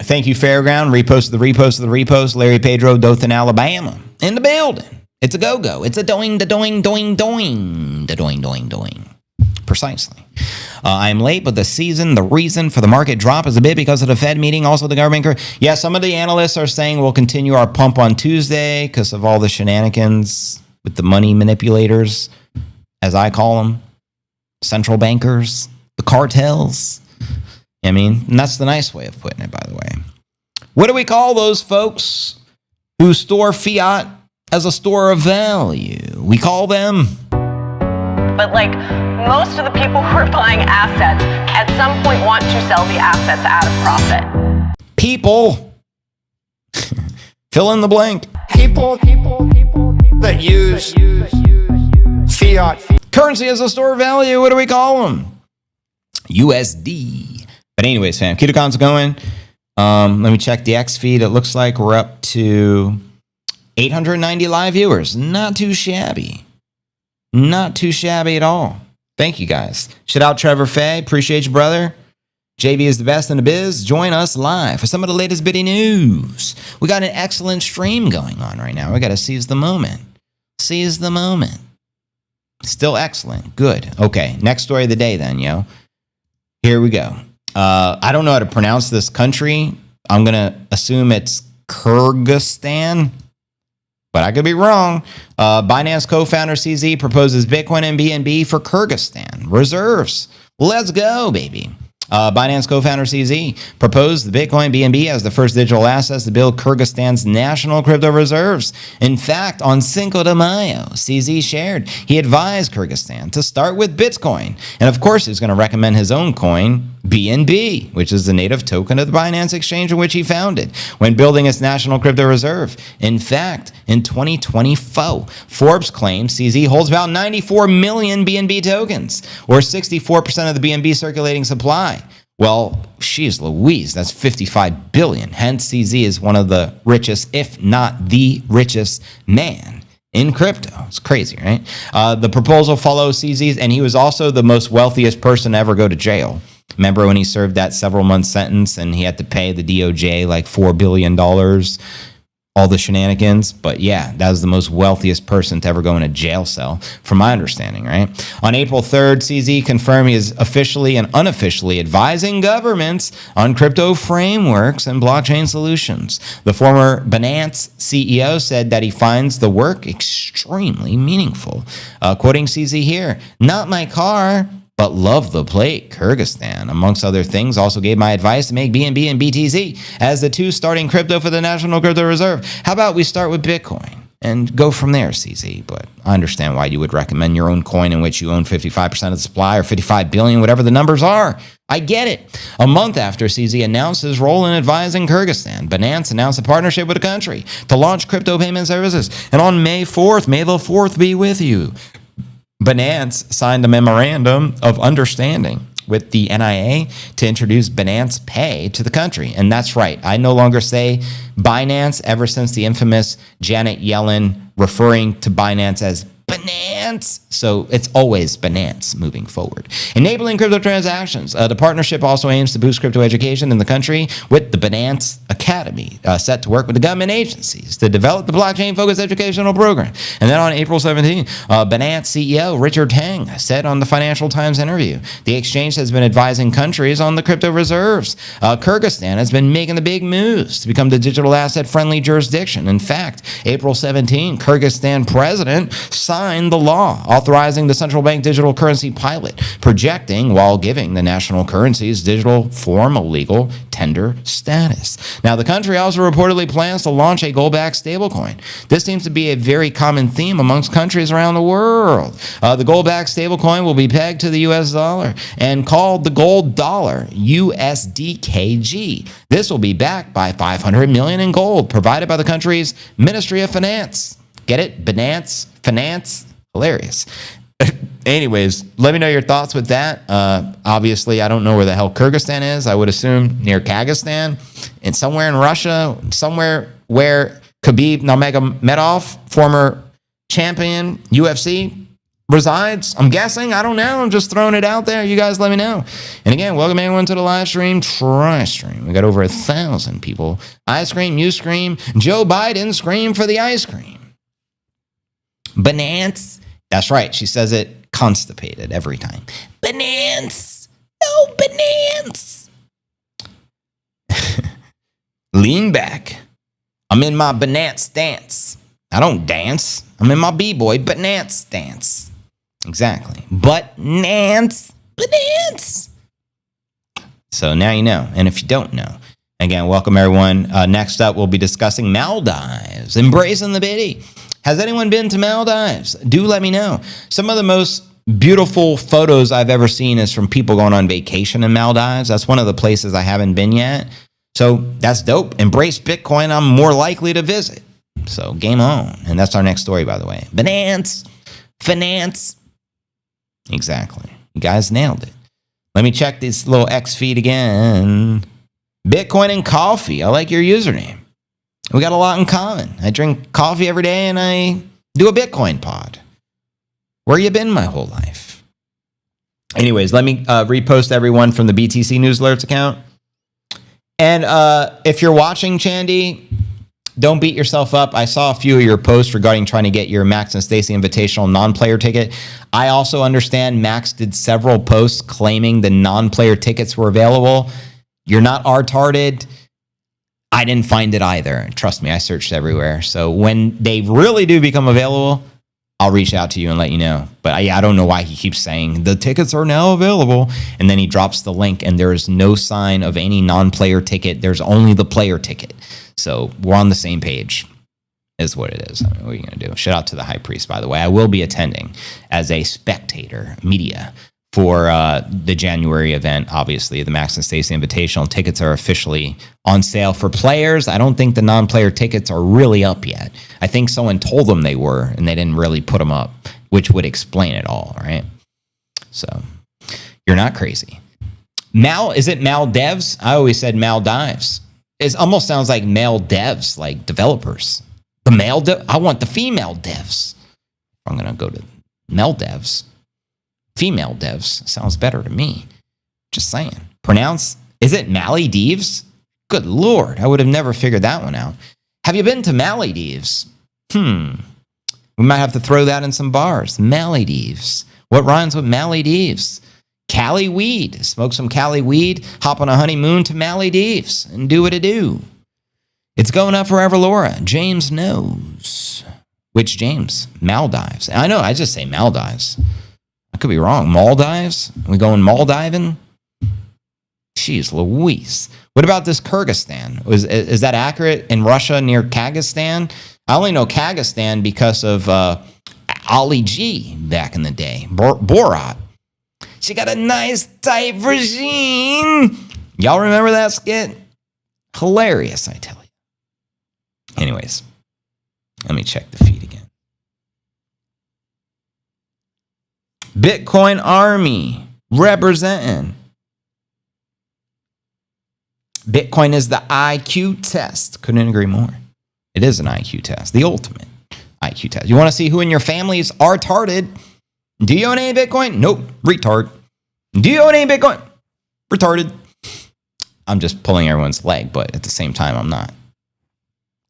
[SPEAKER 1] Thank you, Fairground. Repost of the repost of the repost. Larry Pedro, Dothan, Alabama. In the building. It's a go-go. It's a doing, doing, doing, doing, doing, doing, doing. Precisely. I'm late, but the reason for the market drop is a bit because of the Fed meeting. Also, the government. Yeah, some of the analysts are saying we'll continue our pump on Tuesday because of all the shenanigans with the money manipulators, as I call them, central bankers, the cartels. I mean, and that's the nice way of putting it, by the way. What do we call those folks who store fiat as a store of value? We call them...
[SPEAKER 4] But like most of the people who are buying assets at some point want to sell the assets at a profit.
[SPEAKER 1] People. Fill in the blank.
[SPEAKER 5] People that use fiat
[SPEAKER 1] currency as a store of value. What do we call them? USD. But anyways, fam, KetoCon's going. Let me check the X feed. It looks like we're up to 890 live viewers. Not too shabby. Not too shabby at all. Thank you, guys. Shout out Trevor Fay. Appreciate you, brother. JV is the best in the biz. Join us live for some of the latest bitty news. We got an excellent stream going on right now. We got to seize the moment. Seize the moment. Still excellent. Good. Okay, next story of the day then, yo. Here we go. I don't know how to pronounce this country. I'm going to assume it's Kyrgyzstan, but I could be wrong. Binance co-founder CZ proposes Bitcoin and BNB for Kyrgyzstan reserves. Let's go, baby. Binance co-founder CZ proposed the Bitcoin BNB as the first digital assets to build Kyrgyzstan's national crypto reserves. In fact, on Cinco de Mayo, CZ shared he advised Kyrgyzstan to start with Bitcoin. And of course, he's going to recommend his own coin, BNB, which is the native token of the Binance exchange in which he founded, when building its national crypto reserve. In fact, in 2024, Forbes claims CZ holds about 94 million BNB tokens, or 64% of the BNB circulating supply. Well, she's Louise, that's 55 billion. Hence, CZ is one of the richest, if not the richest man in crypto. It's crazy, right? The proposal follows CZ's, and he was also the most wealthiest person to ever go to jail. Remember when he served that several month sentence and he had to pay the DOJ like $4 billion, all the shenanigans? But yeah, that was the most wealthiest person to ever go in a jail cell, from my understanding, right? On April 3rd, CZ confirmed he is officially and unofficially advising governments on crypto frameworks and blockchain solutions. The former Binance CEO said that he finds the work extremely meaningful. Quoting CZ here, "Not my car, but love the plate. Kyrgyzstan, amongst other things, also gave my advice to make BNB and BTC as the two starting crypto for the National Crypto Reserve. How about we start with Bitcoin and go from there, CZ? But I understand why you would recommend your own coin in which you own 55% of the supply, or 55 billion, whatever the numbers are. I get it." A month after CZ announced his role in advising Kyrgyzstan, Binance announced a partnership with the country to launch crypto payment services. And on May 4th, may the 4th be with you, Binance signed a memorandum of understanding with the NIA to introduce Binance Pay to the country. And that's right. I no longer say Binance ever since the infamous Janet Yellen referring to Binance as Binance. So it's always Binance moving forward. Enabling crypto transactions. The partnership also aims to boost crypto education in the country with the Binance Academy, set to work with the government agencies to develop the blockchain-focused educational program. And then on April 17, Binance CEO Richard Tang said on the Financial Times interview, the exchange has been advising countries on the crypto reserves. Kyrgyzstan has been making the big moves to become the digital asset-friendly jurisdiction. In fact, April 17, Kyrgyzstan president signed signed the law authorizing the central bank digital currency pilot, projecting while giving the national currency's digital form a legal tender status. Now, the country also reportedly plans to launch a gold-backed stablecoin. This seems to be a very common theme amongst countries around the world. The gold-backed stablecoin will be pegged to the U.S. dollar and called the gold dollar, USDKG. This will be backed by $500 million in gold provided by the country's Ministry of Finance. Get it? Binance, finance, hilarious. Anyways, let me know your thoughts with that. Obviously, I don't know where the hell Kyrgyzstan is. I would assume near Kazakhstan and somewhere in Russia, somewhere where Khabib Nurmagomedov, former champion UFC, resides. I'm guessing. I don't know. I'm just throwing it out there. You guys let me know. And again, welcome everyone to the live stream. Try stream. We got over 1,000 people. I scream, you scream. Joe Biden scream for the ice cream. Binance. That's right. She says it constipated every time. Binance. No, Binance. Lean back. I'm in my Binance stance. I don't dance. I'm in my B-boy Binance stance. Exactly. But Binance. So now you know. And if you don't know, again, welcome everyone. Next up, we'll be discussing Maldives. Embracing the biddy. Has anyone been to Maldives? Do let me know. Some of the most beautiful photos I've ever seen is from people going on vacation in Maldives. That's one of the places I haven't been yet. So that's dope. Embrace Bitcoin. I'm more likely to visit. So game on. And that's our next story, by the way. Binance. Finance. Exactly. You guys nailed it. Let me check this little X feed again. Bitcoin and coffee. I like your username. We got a lot in common. I drink coffee every day and I do a Bitcoin pod. Where you been my whole life? Anyways, let me repost everyone from the BTC News Alerts account. And if you're watching, Chandy, don't beat yourself up. I saw a few of your posts regarding trying to get your Max and Stacy Invitational non-player ticket. I also understand Max did several posts claiming the non-player tickets were available. You're not retarded. I didn't find it either. Trust me, I searched everywhere. So when they really do become available, I'll reach out to you and let you know. But I don't know why he keeps saying the tickets are now available. And then he drops the link and there is no sign of any non-player ticket. There's only the player ticket. So we're on the same page is what it is. I mean, what are you going to do? Shout out to the high priest, by the way. I will be attending as a spectator media for the January event. Obviously, the Max and Stacy Invitational tickets are officially on sale for players. I don't think the non-player tickets are really up yet. I think someone told them they were, and they didn't really put them up, which would explain it all, right? So, you're not crazy. Is it Maldives? I always said Maldives. It almost sounds like male devs, like developers. I want the female devs. I'm going to go to male devs. Female devs sounds better to me. Just saying. Is it Maldives? Good Lord, I would have never figured that one out. Have you been to Maldives? We might have to throw that in some bars. Maldives. What rhymes with Maldives? Cali weed. Smoke some Cali weed, hop on a honeymoon to Maldives, and do what it do. It's going up forever, Laura. James knows. Which James? Maldives. I know, I just say Maldives. I could be wrong. Maldives? We going Maldiving? Jeez Louise. What about this Kyrgyzstan? Is that accurate? In Russia near Kazakhstan? I only know Kazakhstan because of Ali G back in the day. Borat. She got a nice tight regime. Y'all remember that skit? Hilarious, I tell you. Anyways, let me check the feed again. Bitcoin Army representing. Bitcoin is the IQ test. Couldn't agree more. It is an IQ test, the ultimate IQ test. You want to see who in your families are retarded? Do you own any Bitcoin? Nope, retard. Do you own any Bitcoin? Retarded. I'm just pulling everyone's leg, but at the same time, I'm not.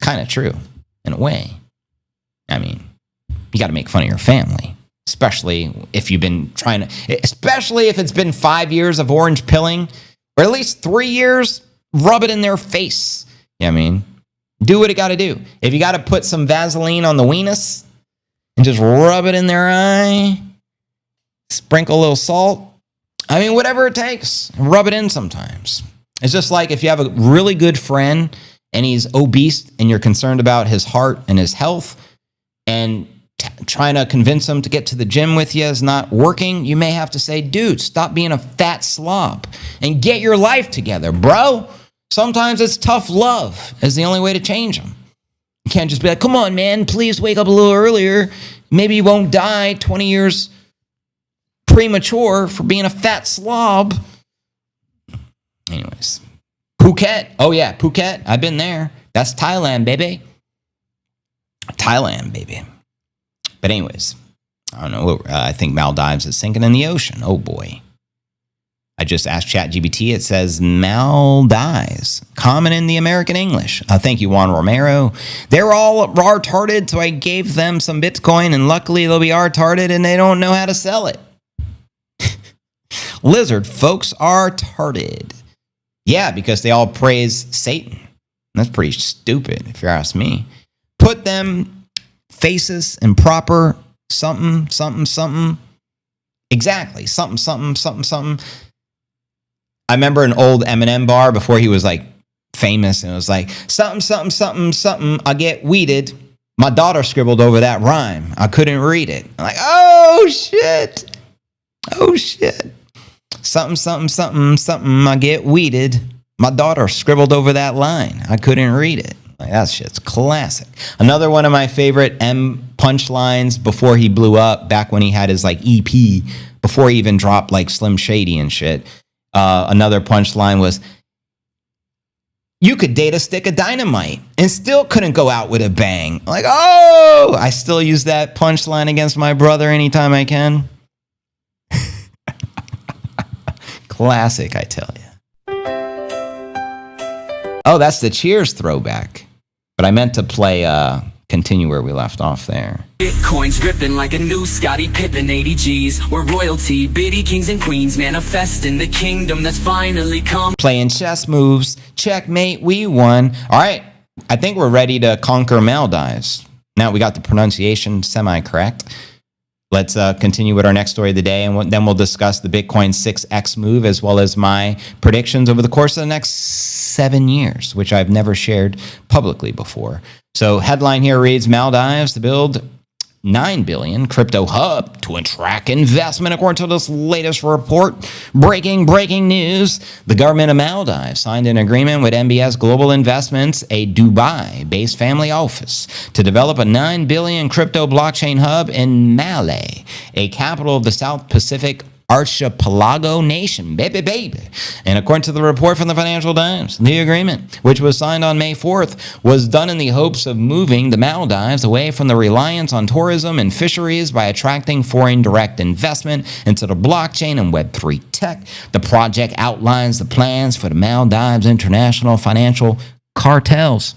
[SPEAKER 1] Kind of true, in a way. I mean, you got to make fun of your family, especially if you've been especially if it's been 5 years of orange pilling, or at least 3 years, rub it in their face. You know what I mean? Do what you got to do. If you got to put some Vaseline on the weenus, and just rub it in their eye, sprinkle a little salt. I mean, whatever it takes, rub it in sometimes. It's just like if you have a really good friend and he's obese and you're concerned about his heart and his health, and trying to convince him to get to the gym with you is not working, you may have to say, dude, stop being a fat slob and get your life together, bro. Sometimes it's tough love is the only way to change them. You can't just be like, come on, man, please wake up a little earlier. Maybe you won't die 20 years premature for being a fat slob. Anyways, Phuket. Oh, yeah, Phuket. I've been there. That's Thailand, baby. Thailand, baby. But anyways, I don't know. I think Maldives is sinking in the ocean. Oh, boy. I just asked ChatGPT. It says Maldives, common in the American English. Thank you, Juan Romero. They're all retarded, so I gave them some Bitcoin, and luckily they'll be retarded and they don't know how to sell it. Lizard folks are retarded. Yeah, because they all praise Satan. That's pretty stupid, if you ask me. Put them faces in proper something, something, something. Exactly. Something, something, something, something. I remember an old Eminem bar before he was like famous, and it was like, something, something, something, something, I get weeded. My daughter scribbled over that rhyme. I couldn't read it. I'm like, oh, shit. Oh, shit. Something, something, something, something, I get weeded. My daughter scribbled over that line. I couldn't read it. Like, that shit's classic. Another one of my favorite M punchlines before he blew up, back when he had his like EP, before he even dropped like Slim Shady and shit. Another punchline was, you could date a stick of dynamite and still couldn't go out with a bang. Like, oh, I still use that punchline against my brother anytime I can. Classic, I tell you. Oh, that's the Cheers throwback. But I meant to play, continue where we left off there.
[SPEAKER 2] Bitcoin's dripping like a new Scottie Pippen 80 G's. We're royalty, bitty kings and queens, manifesting the kingdom that's finally come.
[SPEAKER 1] Playing chess moves, checkmate, we won. All right, I think we're ready to conquer Maldives. Now we got the pronunciation semi-correct. Let's continue with our next story of the day, and then we'll discuss the Bitcoin 6x move, as well as my predictions over the course of the next 7 years, which I've never shared publicly before. So headline here reads, Maldives to build $9 billion crypto hub to attract investment. According to this latest report, breaking news, the government of Maldives signed an agreement with MBS Global Investments, a Dubai-based family office, to develop a $9 billion crypto blockchain hub in Malé, a capital of the South Pacific archipelago nation, baby. And according to the report from the Financial Times, the agreement, which was signed on May 4th, was done in the hopes of moving the Maldives away from the reliance on tourism and fisheries by attracting foreign direct investment into the blockchain and Web3 tech. The project outlines the plans for the Maldives international financial cartels.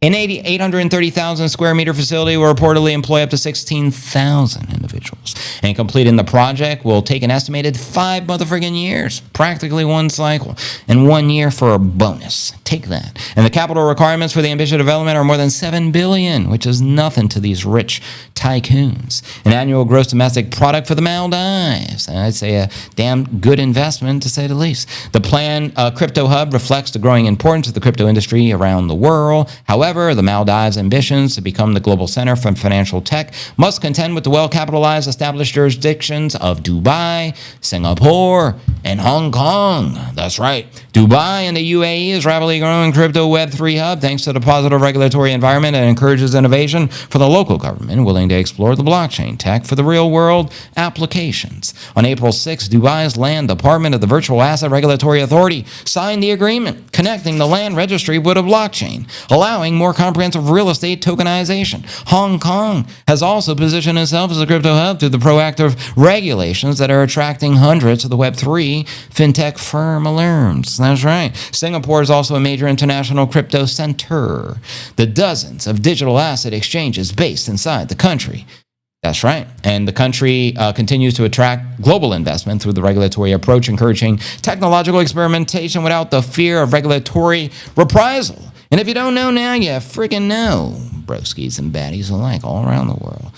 [SPEAKER 1] An 830,000 square meter facility will reportedly employ up to 16,000 individuals. And completing the project will take an estimated 5 motherfucking years, practically one cycle, and 1 year for a bonus. Take that. And the capital requirements for the ambitious development are more than $7 billion, which is nothing to these rich tycoons. An annual gross domestic product for the Maldives. And I'd say a damn good investment, to say the least. The planned crypto hub reflects the growing importance of the crypto industry around the world. However, the Maldives' ambitions to become the global center for financial tech must contend with the well-capitalized established jurisdictions of Dubai, Singapore, and Hong Kong. That's right. Dubai and the UAE is rapidly growing crypto Web3 hub thanks to the positive regulatory environment that encourages innovation for the local government willing to explore the blockchain tech for the real-world applications. On April 6, Dubai's Land Department of the Virtual Asset Regulatory Authority signed the agreement connecting the land registry with a blockchain, allowing more comprehensive real estate tokenization. Hong Kong has also positioned itself as a crypto hub through the proactive regulations that are attracting hundreds of the Web3 fintech firm alarms. That's right. Singapore is also a major international crypto center. The dozens of digital asset exchanges based inside the country. That's right. And the country continues to attract global investment through the regulatory approach, encouraging technological experimentation without the fear of regulatory reprisal. And if you don't know now, you freaking know. broskies and baddies alike all around the world.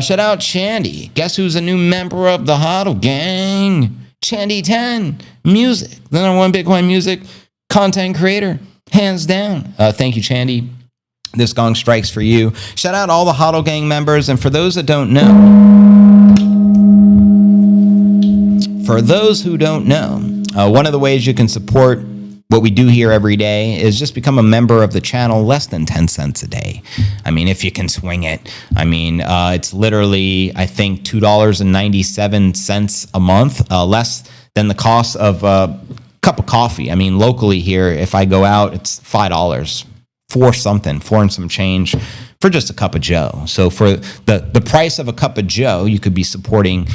[SPEAKER 1] Shout out Chandy. Guess who's a new member of the HODL gang? Chandy 10 Music, the #1 Bitcoin music content creator, hands down. Thank you, Chandy. This gong strikes for you. Shout out all the HODL gang members. And for those that don't know, one of the ways you can support what we do here every day is just become a member of the channel, less than 10 cents a day. I mean, if you can swing it. I mean, it's literally, I think, $2.97 a month, less than the cost of a cup of coffee. I mean, locally here, if I go out, it's $5 for something, four and some change for just a cup of Joe. So for the price of a cup of Joe, you could be supporting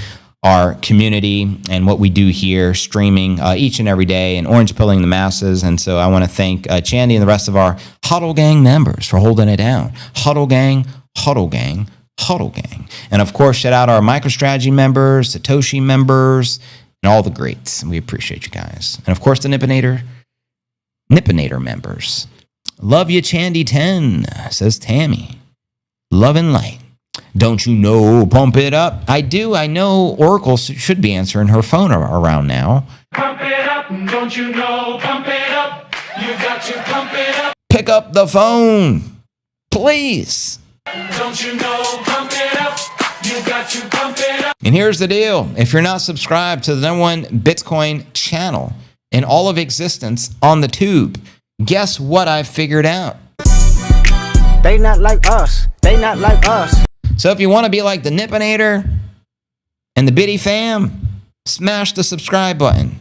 [SPEAKER 1] our community and what we do here, streaming each and every day and orange pilling the masses. And so I want to thank Chandy and the rest of our HODL gang members for holding it down. HODL gang, HODL gang, HODL gang. And of course, shout out our MicroStrategy members, Satoshi members, and all the greats. We appreciate you guys. And of course, the Nippinator members. Love you, Chandy 10, says Tammy. Love and light. Don't you know, pump it up? I do. I know Oracle should be answering her phone around now.
[SPEAKER 2] Pump it up, don't you know? Pump it up. You've got to pump it up.
[SPEAKER 1] Pick up the phone, please.
[SPEAKER 2] Don't you know? Pump it up. You've got to pump it up.
[SPEAKER 1] And here's the deal. If you're not subscribed to the #1 Bitcoin channel in all of existence on the tube, guess what I've figured out?
[SPEAKER 6] They not like us. They not like us.
[SPEAKER 1] So if you want to be like the Nippinator and the Biddy fam, smash the subscribe button.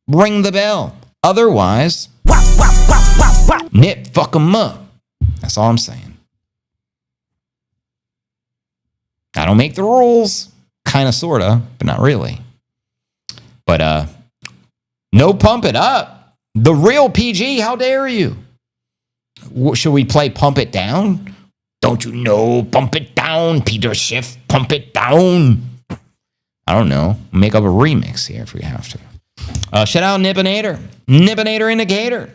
[SPEAKER 1] Ring the bell. Otherwise, Nip fuck 'em up. That's all I'm saying. I don't make the rules. Kind of, sort of, but not really. But no pump it up. The real PG, how dare you? Should we play Pump It Down? Don't you know? Pump it down, Peter Schiff. Pump it down. I don't know. Make up a remix here if we have to. Shout out Nippinator. Nippinator Indicator.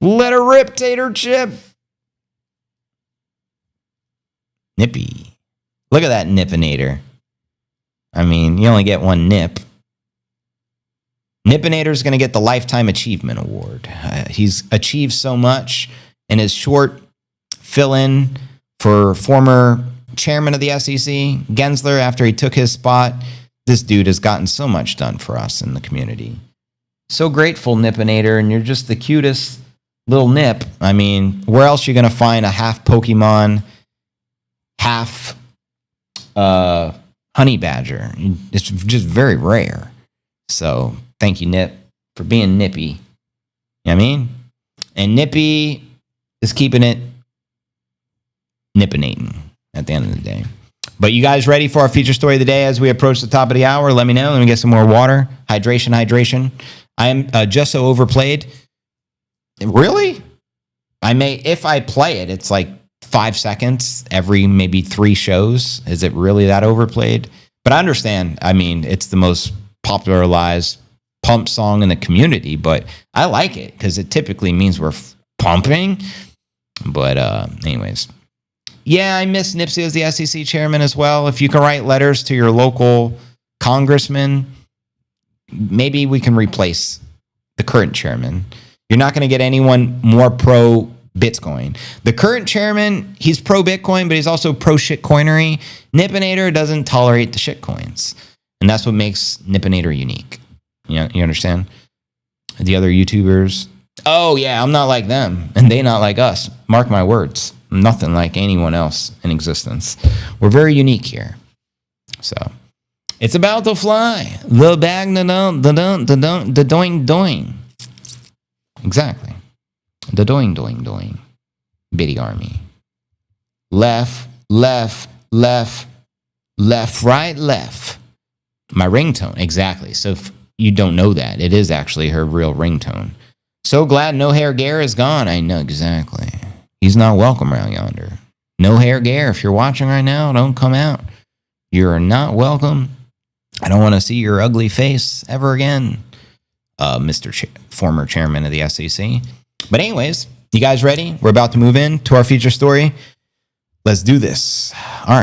[SPEAKER 1] Let her rip, Tater Chip. Nippy. Look at that Nippinator. I mean, you only get one nip. Nippinator's going to get the Lifetime Achievement Award. He's achieved so much in his short fill-in for former chairman of the SEC, Gensler, after he took his spot. This dude has gotten so much done for us in the community. So grateful, Nippinator, and you're just the cutest little nip. I mean, where else are you going to find a half Pokemon, half honey badger? It's just very rare. So thank you, Nip, for being nippy. You know what I mean? And Nippy is keeping it nippinating at the end of the day. But you guys ready for our feature story of the day as we approach the top of the hour? Let me know. Let me get some more water. Hydration. I am just so overplayed. Really? I may, if I play it, it's like 5 seconds every maybe 3 shows. Is it really that overplayed? But I understand. I mean, it's the most popularized pump song in the community, but I like it because it typically means we're pumping. But anyways, yeah, I miss Nipsey as the SEC chairman as well. If you can write letters to your local congressman, maybe we can replace the current chairman. You're not going to get anyone more pro Bitcoin. The current chairman, he's pro Bitcoin, but he's also pro shitcoinery. Nippinator doesn't tolerate the shitcoins. And that's what makes Nippinator unique. You understand? The other YouTubers, oh yeah, I'm not like them, and they not like us. Mark my words. Nothing like anyone else in existence. We're very unique here. So, it's about to fly. The bag, the doing, doing. Exactly. The doing, doing, doing. Biddy army. Left, left, left, left, right, left. My ringtone, exactly. So if you don't know that, it is actually her real ringtone. So glad No Hair Gare is gone. I know exactly. He's not welcome around yonder. No Hair Gare, if you're watching right now, don't come out. You're not welcome. I don't want to see your ugly face ever again, Mr. Former Chairman of the SEC. But anyways, You guys ready? We're about to move in to our feature story. Let's do this. All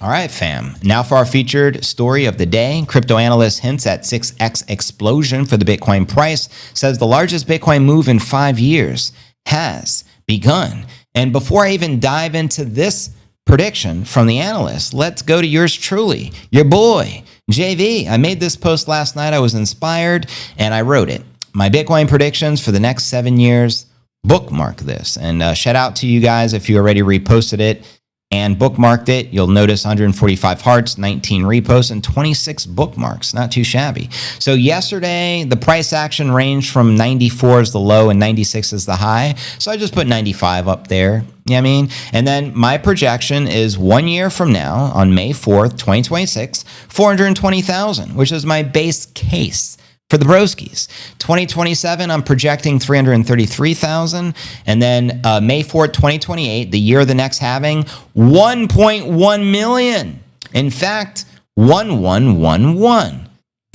[SPEAKER 1] right, fam. Now for our featured story of the day. Crypto analyst hints at 6x explosion for the Bitcoin price, says the largest Bitcoin move in 5 years has begun. And before I even dive into this prediction from the analyst, let's go to yours truly, your boy, JV. I made this post last night. I was inspired and I wrote it. My Bitcoin predictions for the next 7 years. Bookmark this. And shout out to you guys if you already reposted it and bookmarked it. You'll notice 145 hearts, 19 reposts, and 26 bookmarks. Not too shabby. So yesterday, the price action ranged from 94 is the low and 96 is the high. So I just put 95 up there. You know what I mean? And then my projection is 1 year from now, on May 4th, 2026, 420,000, which is my base case for the broskies. 2027, I'm projecting 333,000. And then May 4th, 2028, the year of the next halving, 1.1 million. In fact, 1111.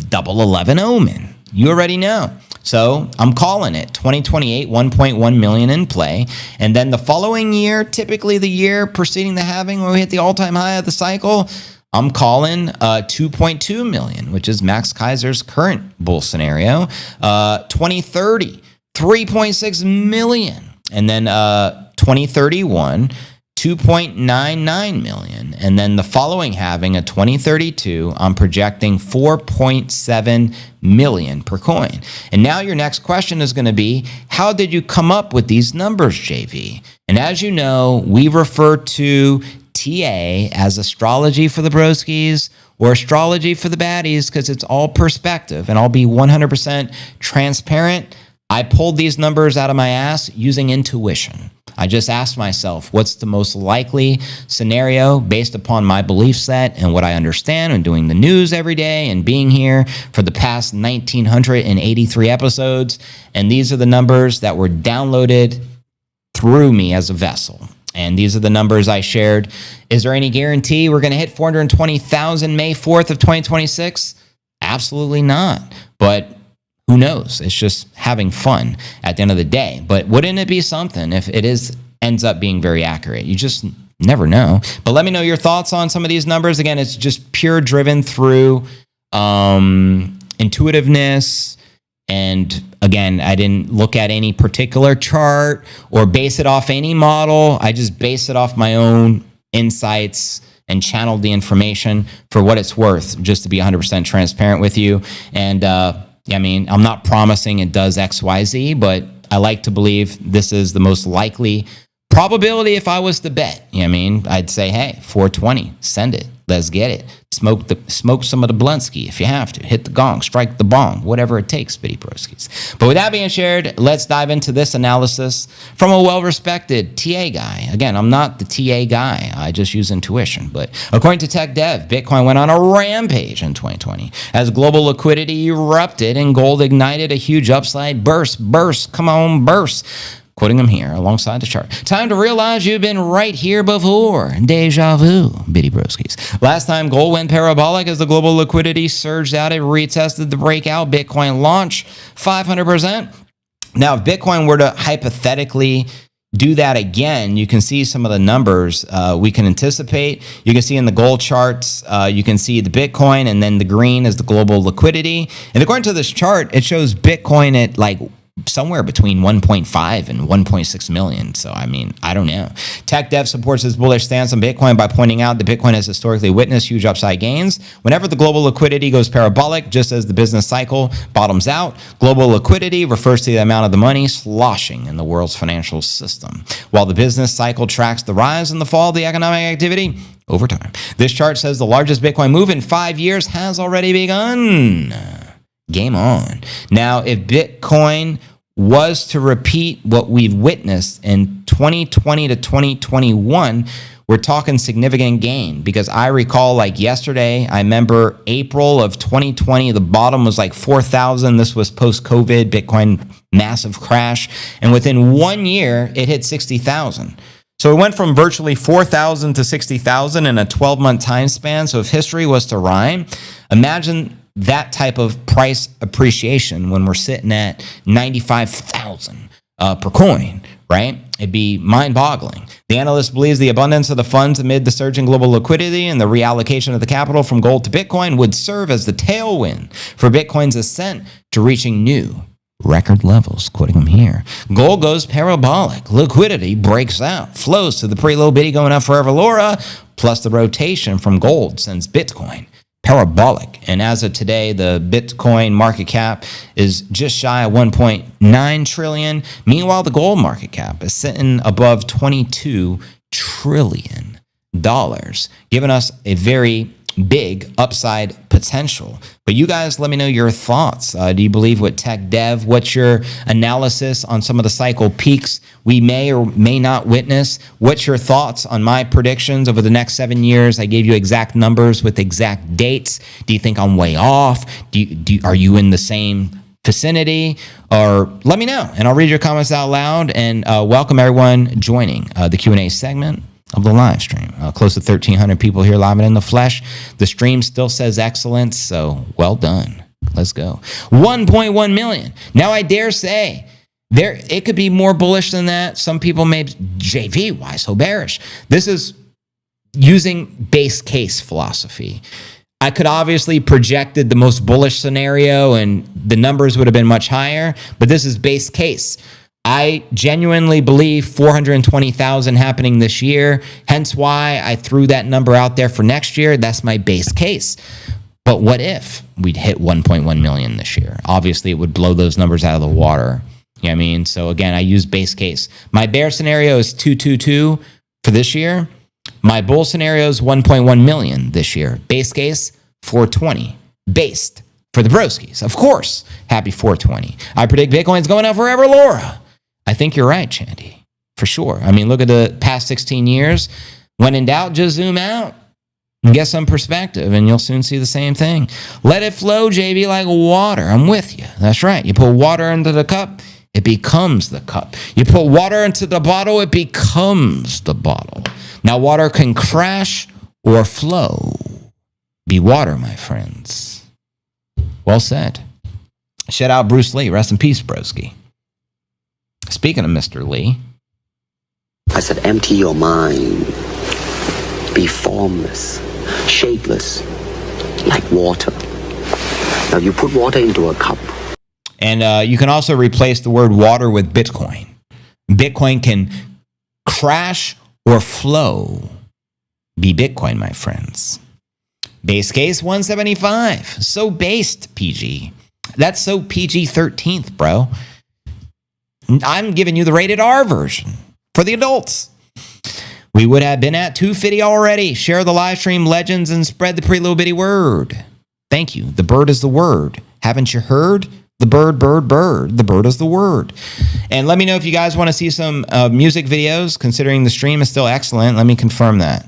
[SPEAKER 1] Double 11 omen. You already know. So I'm calling it 2028, 1.1 million in play. And then the following year, typically the year preceding the halving, when we hit the all-time high of the cycle, I'm calling 2.2 million, which is Max Kaiser's current bull scenario. 2030, 3.6 million. And then 2031, 2.99 million. And then the following halving of 2032, I'm projecting 4.7 million per coin. And now your next question is going to be, how did you come up with these numbers, JV? And as you know, we refer to TA as astrology for the broskies or astrology for the baddies because it's all perspective, and I'll be 100% transparent. I pulled these numbers out of my ass using intuition. I just asked myself, what's the most likely scenario based upon my belief set and what I understand and doing the news every day and being here for the past 1,983 episodes. And these are the numbers that were downloaded through me as a vessel. And these are the numbers I shared. Is there any guarantee we're going to hit 420,000 May 4th of 2026? Absolutely not. But who knows? It's just having fun at the end of the day. But wouldn't it be something if it ends up being very accurate? You just never know. But let me know your thoughts on some of these numbers. Again, it's just pure driven through intuitiveness. And again, I didn't look at any particular chart or base it off any model. I just base it off my own insights and channeled the information for what it's worth, just to be 100% transparent with you. And I mean, I'm not promising it does X, Y, Z, but I like to believe this is the most likely probability if I was to bet. You know what I mean? I'd say, hey, 420, send it. Let's get it. Smoke some of the Blunsky if you have to. Hit the gong, strike the bong, whatever it takes, Bitty Broskies. But with that being shared, let's dive into this analysis from a well-respected TA guy. Again, I'm not the TA guy. I just use intuition. But according to Tech Dev, Bitcoin went on a rampage in 2020 as global liquidity erupted and gold ignited a huge upside burst. Come on, burst. Quoting him here alongside the chart. Time to realize you've been right here before. Deja vu, Bitty Broskies. Last time gold went parabolic as the global liquidity surged out. It retested the breakout. Bitcoin launch 500%. Now, if Bitcoin were to hypothetically do that again, you can see some of the numbers we can anticipate. You can see in the gold charts, you can see the Bitcoin, and then the green is the global liquidity. And according to this chart, it shows Bitcoin at like somewhere between 1.5 and 1.6 million. So, I mean, I don't know. Tech Dev supports his bullish stance on Bitcoin by pointing out that Bitcoin has historically witnessed huge upside gains. Whenever the global liquidity goes parabolic, just as the business cycle bottoms out, global liquidity refers to the amount of the money sloshing in the world's financial system, while the business cycle tracks the rise and the fall of the economic activity over time. This chart says the largest Bitcoin move in 5 years has already begun. Game on. Now, if Bitcoin was to repeat what we've witnessed in 2020 to 2021, we're talking significant gain, because I recall like yesterday, I remember April of 2020, the bottom was like 4,000. This was post-COVID, Bitcoin massive crash. And within 1 year, it hit 60,000. So it went from virtually 4,000 to 60,000 in a 12-month time span. So if history was to rhyme, imagine that type of price appreciation when we're sitting at 95,000 per coin, right? It'd be mind-boggling. The analyst believes the abundance of the funds amid the surge in global liquidity and the reallocation of the capital from gold to Bitcoin would serve as the tailwind for Bitcoin's ascent to reaching new record levels. Quoting him here. Gold goes parabolic. Liquidity breaks out. Flows to the pretty little bitty going up forever Laura, plus the rotation from gold sends Bitcoin parabolic. And as of today, the Bitcoin market cap is just shy of 1.9 trillion. Meanwhile, the gold market cap is sitting above $22 trillion, giving us a very big upside potential. But you guys, let me know your thoughts. Do you believe what tech dev? What's your analysis on some of the cycle peaks we may or may not witness? What's your thoughts on my predictions over the next 7 years? I gave you exact numbers with exact dates. Do you think I'm way off? Are you in the same vicinity? Or let me know, and I'll read your comments out loud. And welcome everyone joining the Q&A segment of the live stream. Close to 1,300 people here live and in the flesh. The stream still says excellence, so well done. Let's go. 1.1 million. Now I dare say it could be more bullish than that. Some people may, JV, why so bearish? This is using base case philosophy. I could obviously projected the most bullish scenario and the numbers would have been much higher, but this is base case. I genuinely believe 420,000 happening this year, hence why I threw that number out there for next year. That's my base case. But what if we'd hit 1.1 million this year? Obviously, it would blow those numbers out of the water. You know what I mean? So again, I use base case. My bear scenario is 222 for this year. My bull scenario is 1.1 million this year. Base case, 420. Based for the broskies, of course. Happy 420. I predict Bitcoin's going up forever, Laura. I think you're right, Chandy, for sure. I mean, look at the past 16 years. When in doubt, just zoom out and get some perspective, and you'll soon see the same thing. Let it flow, JB, like water. I'm with you. That's right. You put water into the cup, it becomes the cup. You put water into the bottle, it becomes the bottle. Now, water can crash or flow. Be water, my friends. Well said. Shout out Bruce Lee. Rest in peace, broski. Speaking of Mr. Lee.
[SPEAKER 7] I said, empty your mind. Be formless, shapeless, like water. Now you put water into a cup.
[SPEAKER 1] And you can also replace the word water with Bitcoin. Bitcoin can crash or flow. Be Bitcoin, my friends. Base case 175. So based, PG. That's so PG 13th, bro. I'm giving you the rated R version for the adults. We would have been at 250 already. Share the live stream legends and spread the pretty little bitty word. Thank you. The bird is the word. Haven't you heard? The bird, bird, bird. The bird is the word. And let me know if you guys want to see some music videos, considering the stream is still excellent. Let me confirm that.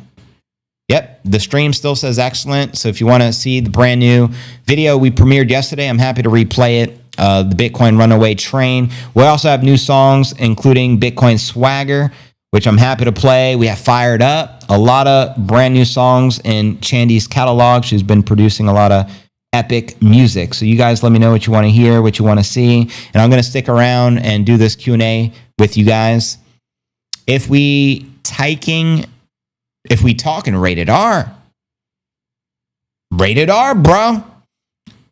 [SPEAKER 1] Yep, the stream still says excellent. So if you want to see the brand new video we premiered yesterday, I'm happy to replay it. The Bitcoin Runaway Train. We also have new songs, including Bitcoin Swagger, which I'm happy to play. We have Fired Up, a lot of brand new songs in Chandy's catalog. She's been producing a lot of epic music. So you guys let me know what you want to hear, what you want to see. And I'm going to stick around and do this Q&A with you guys. If we talking rated R, bro.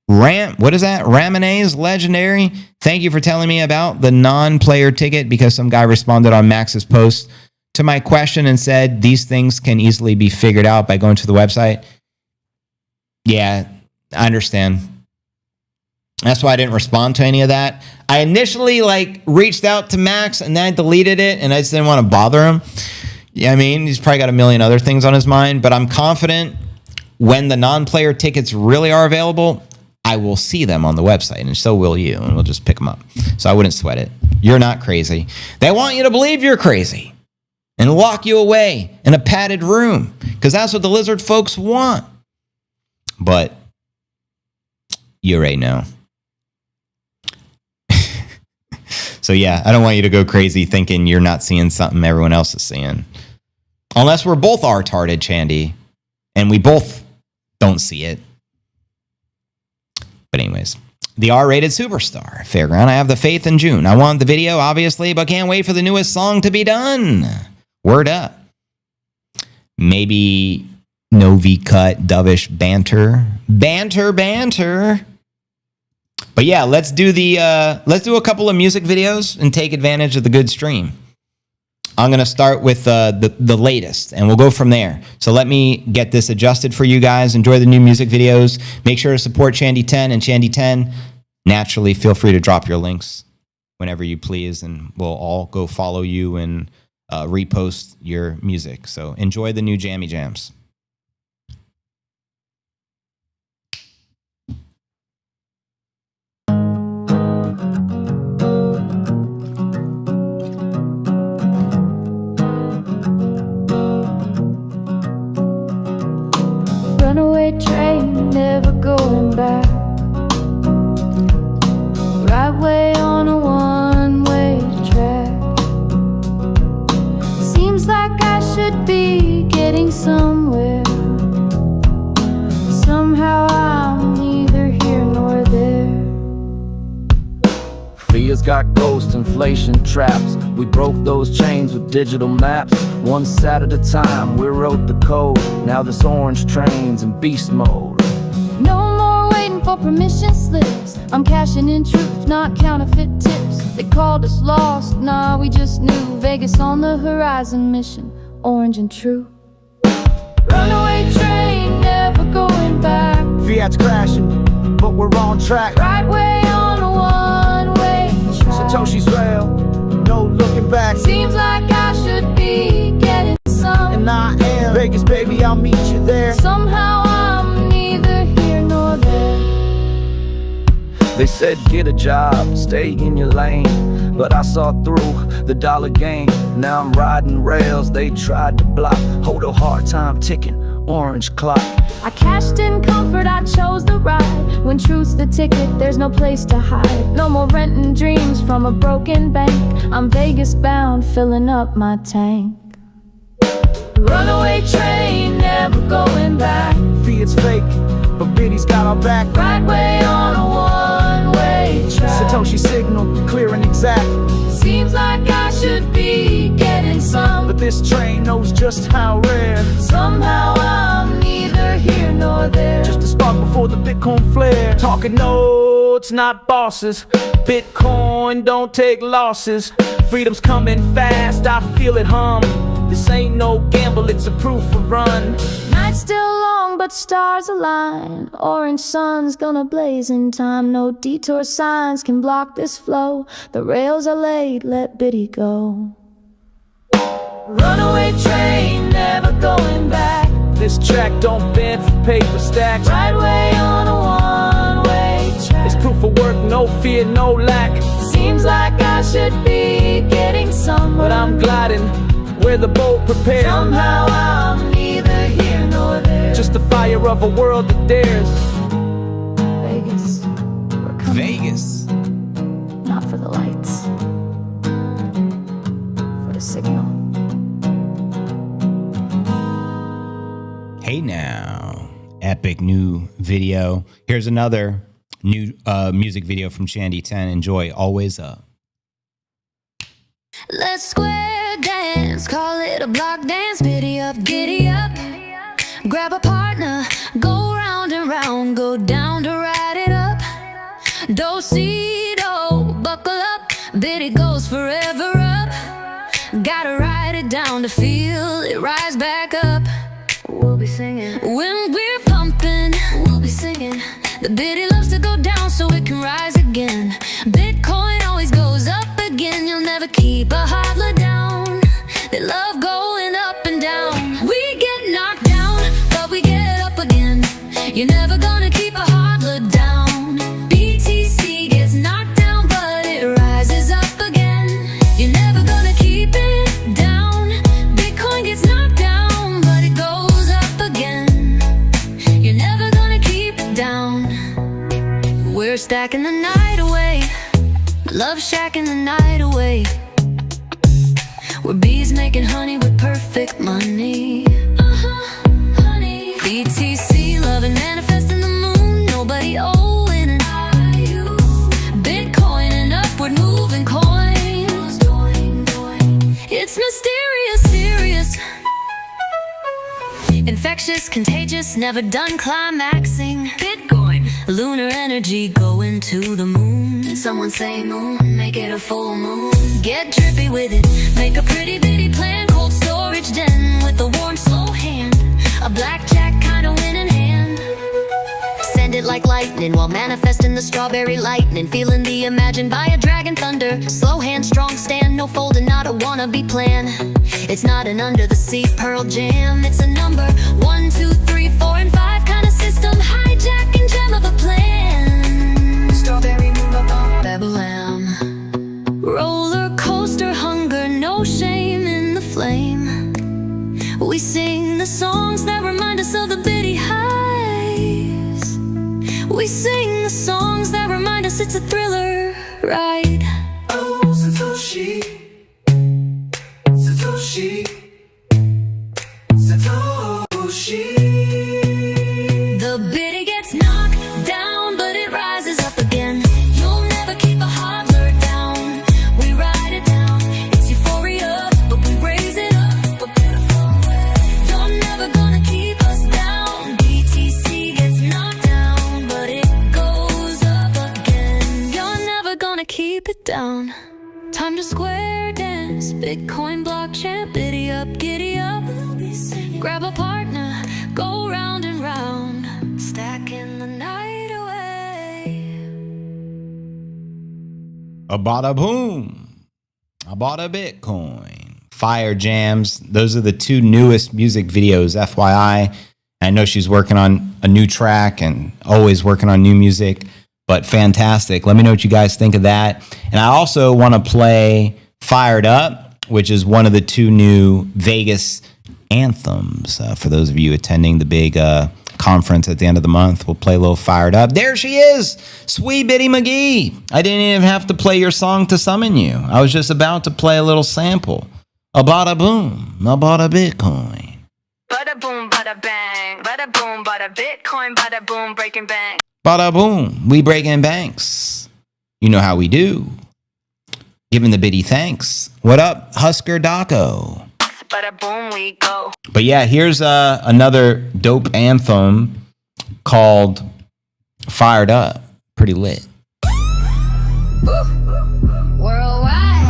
[SPEAKER 1] What is that? Ramones Legendary. Thank you for telling me about the non-player ticket, because some guy responded on Max's post to my question and said these things can easily be figured out by going to the website. Yeah, I understand. That's why I didn't respond to any of that. I initially reached out to Max and then I deleted it and I just didn't want to bother him. Yeah, I mean, he's probably got a million other things on his mind, but I'm confident when the non-player tickets really are available, I will see them on the website, and so will you, and we'll just pick them up. So I wouldn't sweat it. You're not crazy. They want you to believe you're crazy and lock you away in a padded room, because that's what the lizard folks want. But you already know. So yeah, I don't want you to go crazy thinking you're not seeing something everyone else is seeing. Unless we're both retarded, Chandy, and we both don't see it. But anyways, the R-rated superstar Fairground. I have the faith in June. I want the video, obviously, but can't wait for the newest song to be done. Word up. Maybe Novi cut, dovish banter. Banter. But yeah, let's do a couple of music videos and take advantage of the good stream. I'm going to start with the latest, and we'll go from there. So let me get this adjusted for you guys. Enjoy the new music videos. Make sure to support Shandy10 and Shandy10. Naturally, feel free to drop your links whenever you please, and we'll all go follow you and repost your music. So enjoy the new Jammy Jams.
[SPEAKER 8] Runaway train, never going back. Right way on a one-way track. Seems like I should be getting somewhere. Somehow I'm neither here nor there.
[SPEAKER 9] Fears got ghost inflation traps. We broke those chains with digital maps. One sat at a time, we wrote the code. Now this orange train's in beast mode.
[SPEAKER 8] No more waiting for permission slips. I'm cashing in truth, not counterfeit tips. They called us lost, nah, we just knew. Vegas on the horizon, mission orange and true. Runaway train, never going back.
[SPEAKER 9] Fiat's crashing, but we're on track.
[SPEAKER 8] Right way on a one-way track.
[SPEAKER 9] Satoshi's rail, no looking back.
[SPEAKER 8] Seems like I should be getting some.
[SPEAKER 9] And I am Vegas, baby, I'll meet you there.
[SPEAKER 8] Somehow I'm neither here nor there.
[SPEAKER 9] They said get a job, stay in your lane, but I saw through the dollar game. Now I'm riding rails they tried to block. Hold a hard time ticking, orange clock.
[SPEAKER 8] I cashed in comfort, I chose the ride. When truth's the ticket, there's no place to hide. No more renting dreams from a broken bank. I'm Vegas bound, filling up my tank. Runaway train, never going back.
[SPEAKER 9] Fiat's fake, but Biddy's got our back.
[SPEAKER 8] Right way on a one-way track.
[SPEAKER 9] Satoshi signal, clear and exact.
[SPEAKER 8] Seems like I should be getting some,
[SPEAKER 9] but this train knows just how rare.
[SPEAKER 8] Somehow I'm neither here nor there.
[SPEAKER 9] Just a spark before the Bitcoin flare. Talking notes, not bosses. Bitcoin, don't take losses. Freedom's coming fast, I feel it hum. This ain't no gamble, it's a proof of run.
[SPEAKER 8] Night's still long, but stars align. Orange sun's gonna blaze in time. No detour signs can block this flow. The rails are laid, let Biddy go. Runaway train, never going back.
[SPEAKER 9] This track don't bend for paper stacks.
[SPEAKER 8] Right way on a one-way track.
[SPEAKER 9] It's proof of work, no fear, no lack.
[SPEAKER 8] Seems like I should be getting somewhere,
[SPEAKER 9] but I'm gliding where the boat prepared.
[SPEAKER 8] Somehow I'm neither here nor there.
[SPEAKER 9] Just the fire of a world that dares.
[SPEAKER 8] Vegas, we're coming.
[SPEAKER 1] Vegas.
[SPEAKER 8] Not for the lights, for the signal.
[SPEAKER 1] Hey now, epic new video. Here's another new music video from Shandy10. Enjoy, always up.
[SPEAKER 3] Let's square dance, call it a block dance. Giddy up, grab a partner, go round and round, go down to ride it up. Do-si-do, buckle up, Biddy goes forever up. Gotta ride it down to feel it rise back up. We'll be singing when we're pumping, we'll be singing. The Biddy loves to go down so it can rise again. Bitcoin always goes up again. You'll never keep a hodler down. They love going up and down. We get knocked down, but we get up again. You're never gonna keep a hodler down. BTC gets knocked down, but it rises up again. You're never gonna keep it down. Bitcoin gets knocked down, but it goes up again. You're never gonna keep it down. We're stacking the night away, love shacking the night away. We're bees making honey with perfect money. Honey. BTC loving manifesting the moon. Nobody owing and It's mysterious, serious, infectious, contagious, never done climaxing. Bitcoin, lunar energy going to the moon. Someone say moon, make it a full moon. Get drippy with it, make a pretty bitty plan. Cold storage den with a warm slow hand. A blackjack kind of winning hand. Send it like lightning while manifesting the strawberry lightning. Feeling the imagined by a dragon thunder. Slow hand, strong stand, no folding, not a wannabe plan. It's not an under the sea Pearl Jam. It's a number 1, 2, 3, 4, and 5 kind of system. Hijack and gem of a plan. Strawberry moon, Babylon. Roller coaster hunger, no shame in the flame. We sing the songs that remind us of the bitty highs. We sing the songs that remind us it's a thriller ride.
[SPEAKER 2] Oh, Satoshi, Satoshi, Satoshi.
[SPEAKER 3] The bitty gets knocked down, but it rises up again. You'll never keep a hodler down. We ride it down. It's euphoria, but we raise it up a beautiful way. You're never gonna keep us down. BTC gets knocked down, but it goes up again. You're never gonna keep it down. Time to square dance, Bitcoin blockchain, bitty up, giddy up. Grab a partner, go round and round, stacking the night away.
[SPEAKER 1] A bada boom. I bought a Bitcoin. Fire jams. Those are the two newest music videos, FYI. I know she's working on a new track and always working on new music, but fantastic. Let me know what you guys think of that. And I also want to play Fired Up, which is one of the two new Vegas anthems. For those of you attending the big conference at the end of the month, we'll play a little Fired Up. There she is, Sweet Bitty McGee. I didn't even have to play your song to summon you. I was just about to play a little sample. A bada boom, I bought a Bitcoin.
[SPEAKER 4] Bada boom, bada bang. Bada boom, bada Bitcoin. Bada boom, breaking bank.
[SPEAKER 1] Bada boom, we breaking banks. You know how we do. Giving the bitty thanks. What up, Husker Daco?
[SPEAKER 4] Bada boom, we go.
[SPEAKER 1] But yeah, here's another dope anthem called Fired Up. Pretty lit.
[SPEAKER 3] Worldwide,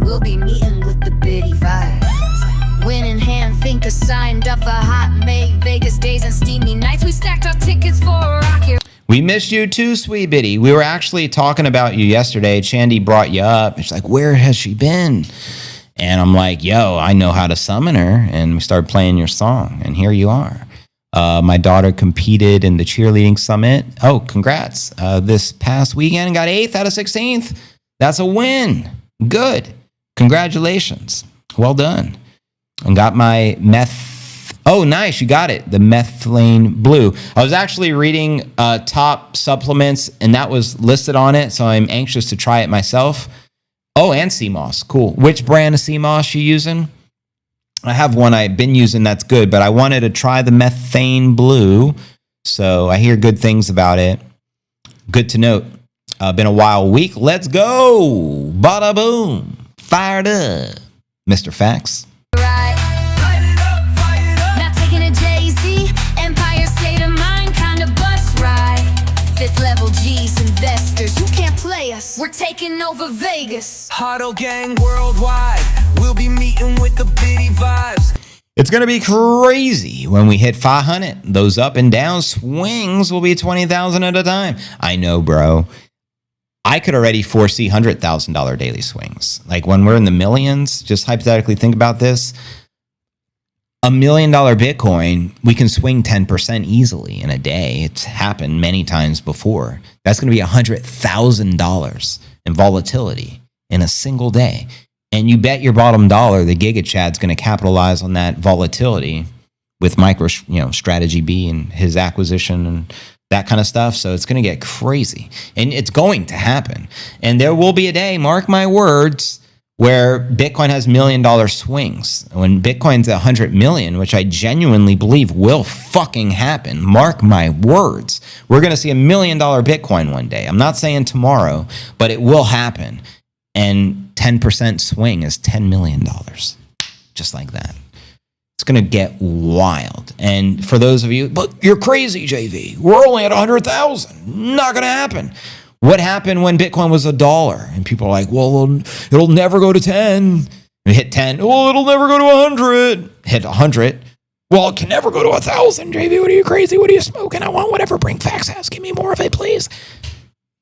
[SPEAKER 3] we'll be meeting with the bitty vibes. Win in hand, think signed up for hot May, Vegas days and steamy nights. We stacked our tickets for a rocket.
[SPEAKER 1] We missed you too, Sweet Bitty. We were actually talking about you yesterday. Chandy brought you up. She's like, where has she been? And I'm like, yo, I know how to summon her. And we started playing your song. And here you are. My daughter competed in the cheerleading summit. Oh, congrats. This past weekend and got 8th out of 16th. That's a win. Good. Congratulations. Well done. And got my Oh, nice. You got it. The methylene blue. I was actually reading top supplements, and that was listed on it, so I'm anxious to try it myself. Oh, and sea moss. Cool. Which brand of sea moss you using? I have one I've been using that's good, but I wanted to try the methane blue, so I hear good things about it. Good to note. Been a wild week. Let's go. Bada boom. Fired up. Mr. Facts.
[SPEAKER 3] Fifth level G's investors, you can't play us. We're taking over Vegas.
[SPEAKER 2] Huddle gang worldwide. We'll be meeting with the bitty vibes.
[SPEAKER 1] It's going to be crazy when we hit 500. Those up and down swings will be 20,000 at a time. I know, bro. I could already foresee $100,000 daily swings. Like when we're in the millions, just hypothetically think about this. $1 million Bitcoin, we can swing 10% easily in a day. It's happened many times before. That's going to be $100,000 in volatility in a single day. And you bet your bottom dollar the Giga Chad's going to capitalize on that volatility with Strategy B and his acquisition and that kind of stuff. So it's going to get crazy. And it's going to happen. And there will be a day, mark my words, where Bitcoin has $1 million swings. When Bitcoin's 100 million, which I genuinely believe will fucking happen, mark my words, we're going to see $1 million Bitcoin one day. I'm not saying tomorrow, but it will happen. And 10% swing is $10 million. Just like that. It's going to get wild. And for those of you, but you're crazy, JV. We're only at 100,000. Not going to happen. What happened when Bitcoin was $1? And people are like, well, it'll never go to 10. We hit 10. Well, it'll never go to 100. Hit 100. Well, it can never go to 1,000. JV, what are you crazy? What are you smoking? I want whatever Bring Facts has. Give me more of it, please.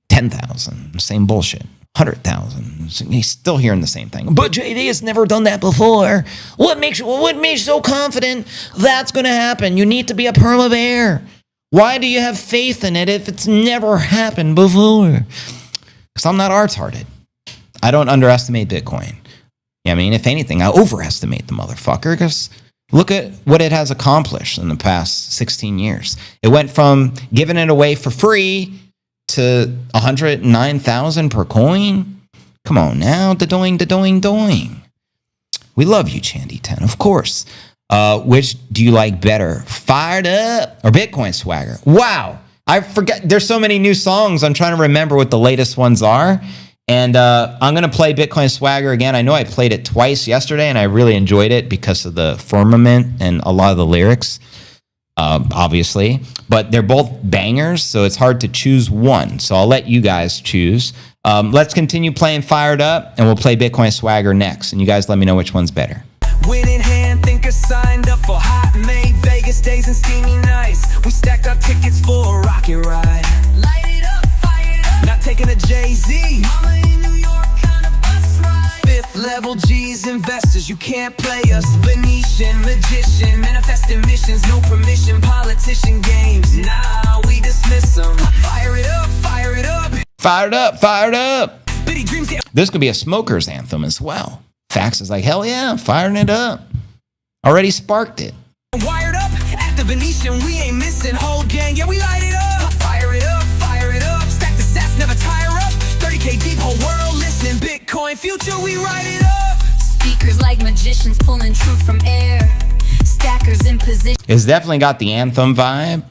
[SPEAKER 1] 10,000. Same bullshit. 100,000. He's still hearing the same thing. But JV has never done that before. What makes you so confident that's going to happen? You need to be a perma bear. Why do you have faith in it if it's never happened before? Because I'm not retarded. I don't underestimate Bitcoin. I mean, if anything, I overestimate the motherfucker because look at what it has accomplished in the past 16 years. It went from giving it away for free to 109,000 per coin. Come on now, da-doing. We love you, Chandy10, of course. Which do you like better, Fired Up or Bitcoin Swagger? Wow, I forget. There's so many new songs. I'm trying to remember what the latest ones are. And I'm going to play Bitcoin Swagger again. I know I played it twice yesterday, and I really enjoyed it because of the firmament and a lot of the lyrics, obviously. But they're both bangers, so it's hard to choose one. So I'll let you guys choose. Let's continue playing Fired Up, and we'll play Bitcoin Swagger next. And you guys let me know which one's better.
[SPEAKER 2] Win in hand, thinkers signed up for hot May Vegas days and steamy nights. We stacked up tickets for a rocket ride. Light it up, fire it up. Not taking a Jay-Z. Mama in New York, kind of bus ride. Fifth level G's, investors, you can't play us. Venetian, magician, manifesting missions, no permission, politician games. Nah, we dismiss them. Fire it up, fire it up.
[SPEAKER 1] Fired up, fired up.
[SPEAKER 2] Bitty dreams get
[SPEAKER 1] This could be a smoker's anthem as well. Fax is like, hell yeah, firing it up. Already sparked it.
[SPEAKER 2] wired up. At the Venetian, we ain't missing. Whole gang, yeah, we light it up. Fire it up, fire it up. Stack the stats, never tire up. 30K deep, whole world listening. Bitcoin future, we write it up.
[SPEAKER 3] Speakers like magicians pulling truth from air. Stackers in position,
[SPEAKER 1] It's definitely got the anthem vibe.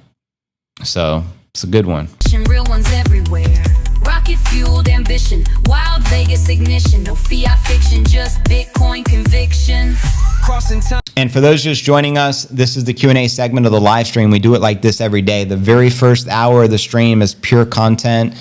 [SPEAKER 1] So it's a good one.
[SPEAKER 3] real ones everywhere. Rocket fueled ambition, wild Vegas ignition. No fiat fiction, just Bitcoin conviction.
[SPEAKER 2] Crossing time.
[SPEAKER 1] And for those just joining us, this is the Q&A segment of the live stream. We do it like this every day. The very first hour of the stream is pure content,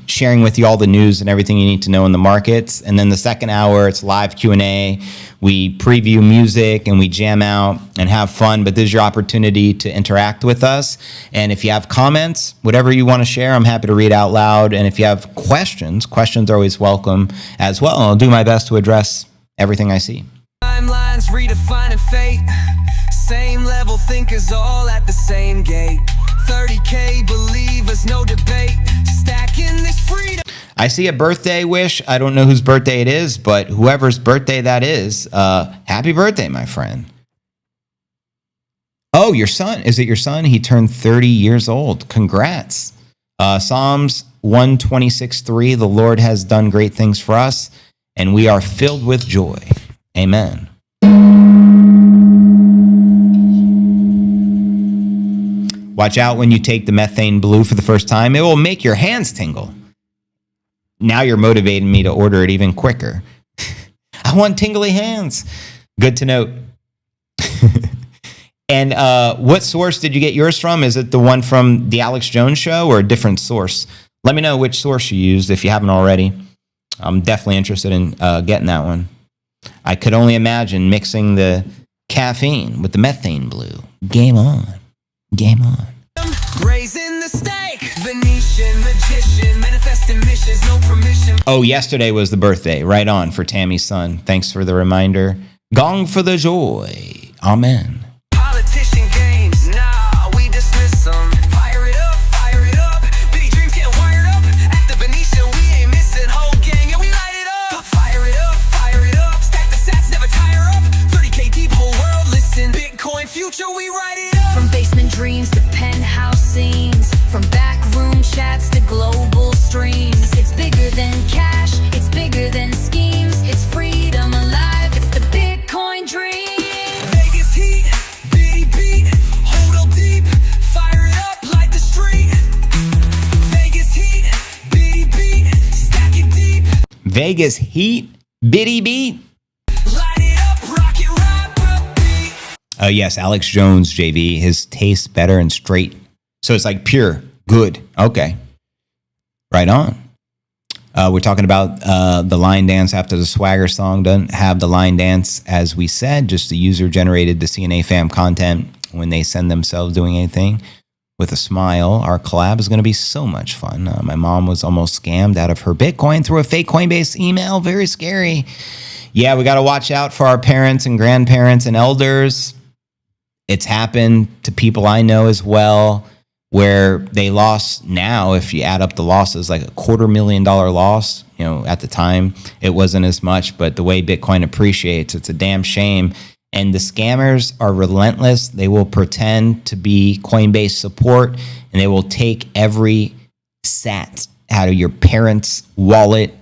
[SPEAKER 1] sharing with you all the news and everything you need to know in the markets. And then the second hour, it's live Q&A. We preview music and we jam out and have fun. But this is your opportunity to interact with us. And if you have comments, whatever you want to share, I'm happy to read out loud. And if you have questions are always welcome as well. And I'll do my best to address everything I see.
[SPEAKER 2] Timelines redefining fate. Same level thinkers all at the same gate. 30K believers, no debate. Stacking this freedom.
[SPEAKER 1] I see a birthday wish. I don't know whose birthday it is, but whoever's birthday that is, happy birthday, my friend. Oh, your son. Is it your son? He turned 30 years old. Congrats. Psalms 126:3, the Lord has done great things for us, and we are filled with joy. Amen. Watch out when you take the methane blue for the first time. It will make your hands tingle. Now you're motivating me to order it even quicker. I want tingly hands. Good to note. And what source did you get yours from? Is it the one from the Alex Jones show or a different source? Let me know which source you used if you haven't already. I'm definitely interested in getting that one. I could only imagine mixing the caffeine with the methane blue. Game on. Game on.
[SPEAKER 2] Raising the stake. Venetian, magician, manifesting missions, no permission.
[SPEAKER 1] Oh, yesterday was the birthday. Right on for Tammy's son. Thanks for the reminder. Gong for the joy. Amen.
[SPEAKER 2] Politician games, nah, we dismiss them. Fire it up, fire it up. Big dreams get wired up. At the Venetian, we ain't missing. Whole gang, yeah, we light it up. Fire it up, fire it up. Stack the sats, never tire up. 30K deep, whole world listen. Bitcoin future, we write it up.
[SPEAKER 3] From basement dreams to penthouse scenes, from backroom chats to global streams. It's bigger than cash, it's bigger than schemes. It's freedom alive, it's the Bitcoin dream.
[SPEAKER 2] Vegas heat, bitty beat, hold up deep, fire it up like the street. Vegas heat, bitty beat, stack it deep.
[SPEAKER 1] Vegas heat, Bitty beat. Oh, yes, Alex Jones, JV. His tastes better and straight. So it's like pure, good. Okay. Right on. We're talking about the line dance after the Swagger song. Doesn't have the line dance, as we said, just the user-generated, the CNA fam content when they send themselves doing anything with a smile. Our collab is going to be so much fun. My mom was almost scammed out of her Bitcoin through a fake Coinbase email. Very scary. Yeah, we got to watch out for our parents and grandparents and elders. It's happened to people I know as well, where they lost. Now, if you add up the losses, like $250,000 loss. You know, at the time, it wasn't as much, but the way Bitcoin appreciates, it's a damn shame. And the scammers are relentless. They will pretend to be Coinbase support, and they will take every sat out of your parents' wallet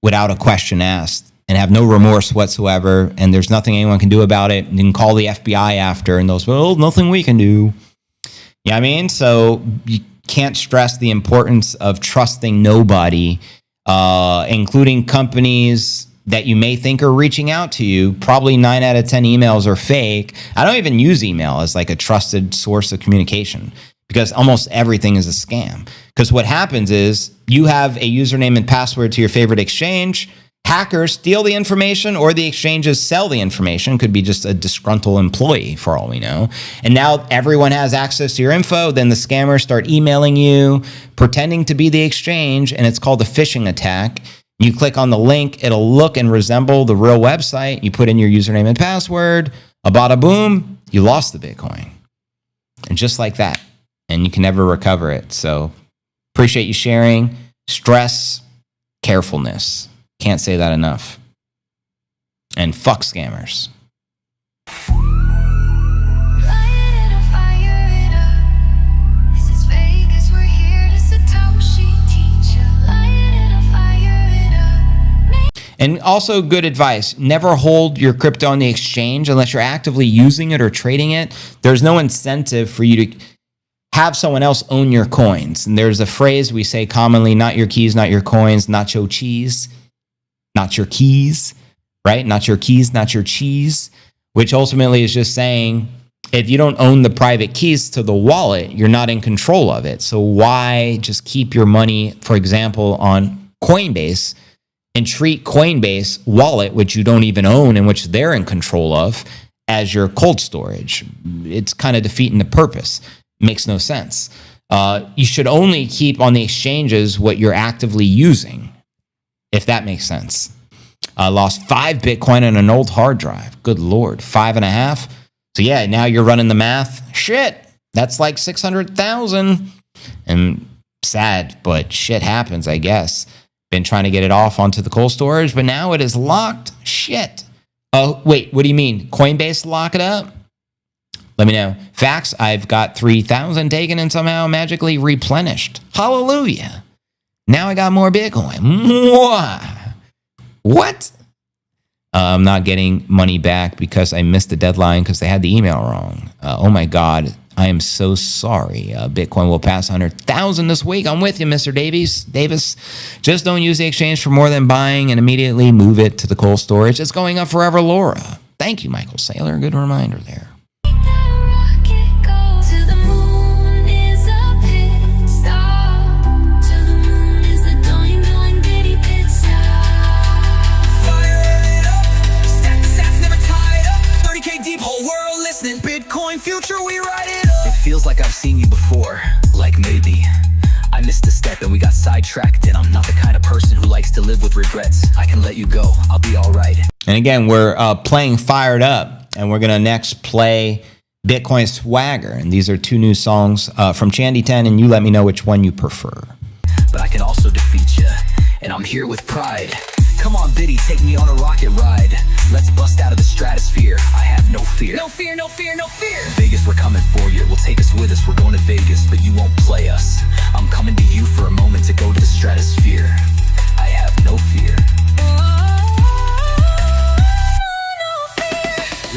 [SPEAKER 1] without a question asked, and have no remorse whatsoever. And there's nothing anyone can do about it. You can call the FBI after, and they'll say, well, nothing we can do. You know what I mean? So you can't stress the importance of trusting nobody, including companies that you may think are reaching out to you. Probably 9 out of 10 emails are fake. I don't even use email as like a trusted source of communication, because almost everything is a scam. Because what happens is you have a username and password to your favorite exchange. Hackers steal the information, or the exchanges sell the information. Could be just a disgruntled employee for all we know. And now everyone has access to your info. Then the scammers start emailing you, pretending to be the exchange, and it's called a phishing attack. You click on the link, it'll look and resemble the real website. You put in your username and password, a bada boom, you lost the Bitcoin. And just like that. And you can never recover it. So appreciate you sharing. Stress, carefulness. Can't say that enough. And fuck scammers. And also good advice, never hold your crypto on the exchange unless you're actively using it or trading it. There's no incentive for you to have someone else own your coins. And there's a phrase we say commonly, not your keys, not your coins, not your cheese, not your keys, right? Not your keys, not your cheese, which ultimately is just saying, if you don't own the private keys to the wallet, you're not in control of it. So why just keep your money, for example, on Coinbase, and treat Coinbase wallet, which you don't even own and which they're in control of, as your cold storage? It's kind of defeating the purpose. It makes no sense. You should only keep on the exchanges what you're actively using, if that makes sense. I lost 5 Bitcoin on an old hard drive. Good Lord, 5.5. So yeah, now you're running the math. Shit, that's like 600,000. And sad, but shit happens, I guess. Been trying to get it off onto the cold storage, but now it is locked. Shit. Oh, wait, what do you mean? Coinbase lock it up? Let me know. Facts, I've got 3,000 taken and somehow magically replenished. Hallelujah. Now I got more Bitcoin. Mwah. What? I'm not getting money back because I missed the deadline because they had the email wrong. Oh my God. I am so sorry. Bitcoin will pass 100,000 this week. I'm with you, Mr. Davis. Just don't use the exchange for more than buying and immediately move it to the cold storage. It's going up forever, Laura. Thank you, Michael Saylor. Good reminder there.
[SPEAKER 2] Bitcoin future, we ride it up. It feels like I've seen you before, like maybe I missed a step and we got sidetracked, and I'm not the kind of person who likes to live with regrets. I can let you go, I'll be all right.
[SPEAKER 1] And again, we're playing Fired Up, and we're gonna next play Bitcoin Swagger, and these are 2 new songs from Chandy 10, and you let me know which one you prefer.
[SPEAKER 2] But I can also defeat you, and I'm here with pride. Come on, Biddy, take me on a rocket ride. Let's bust out of the stratosphere. I have no fear. No fear, no fear, no fear. Vegas, we're coming for you. We'll take us with us. We're going to Vegas, but you won't play us. I'm coming to you for a moment to go to the stratosphere. I have no fear.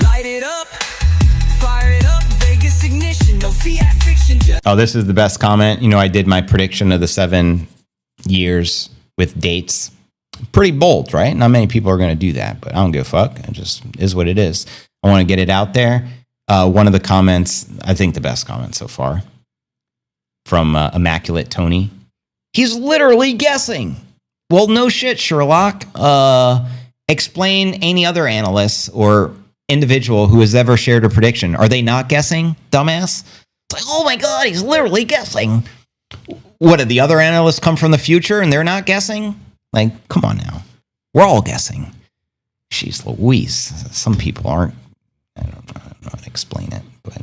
[SPEAKER 2] Light it up, fire it up. Vegas ignition, no fiat fiction.
[SPEAKER 1] Oh, this is the best comment. You know, I did my prediction of the 7 years with dates. Pretty bold, right? Not many people are going to do that, but I don't give a fuck. It just is what it is. I want to get it out there. One of the comments, I think the best comment so far, from Immaculate Tony. He's literally guessing. Well, no shit, Sherlock. Explain any other analysts or individual who has ever shared a prediction. Are they not guessing, dumbass? It's like, oh my God, he's literally guessing. What, did the other analysts come from the future and they're not guessing? Like, come on now. We're all guessing. Jeez Louise. Some people aren't. I don't know how to explain it, but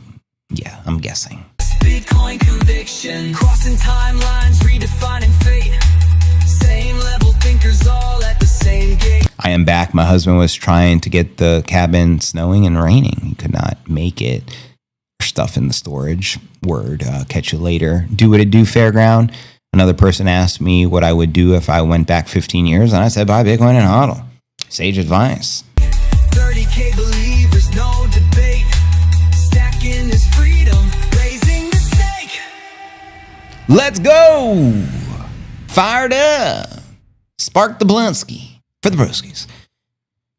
[SPEAKER 1] yeah, I'm guessing.
[SPEAKER 2] Bitcoin conviction, crossing timelines, redefining fate. Same level thinkers all at the same gate.
[SPEAKER 1] I am back. My husband was trying to get the cabin snowing and raining. He could not make it. Stuff in the storage. Word. Catch you later. Do what it do, Fairground. Another person asked me what I would do if I went back 15 years, and I said buy Bitcoin and HODL. Sage advice.
[SPEAKER 2] 30K believers, no debate. Stacking is freedom, raising the stake.
[SPEAKER 1] Let's go! Fired up. Spark the Blunsky for the broskies.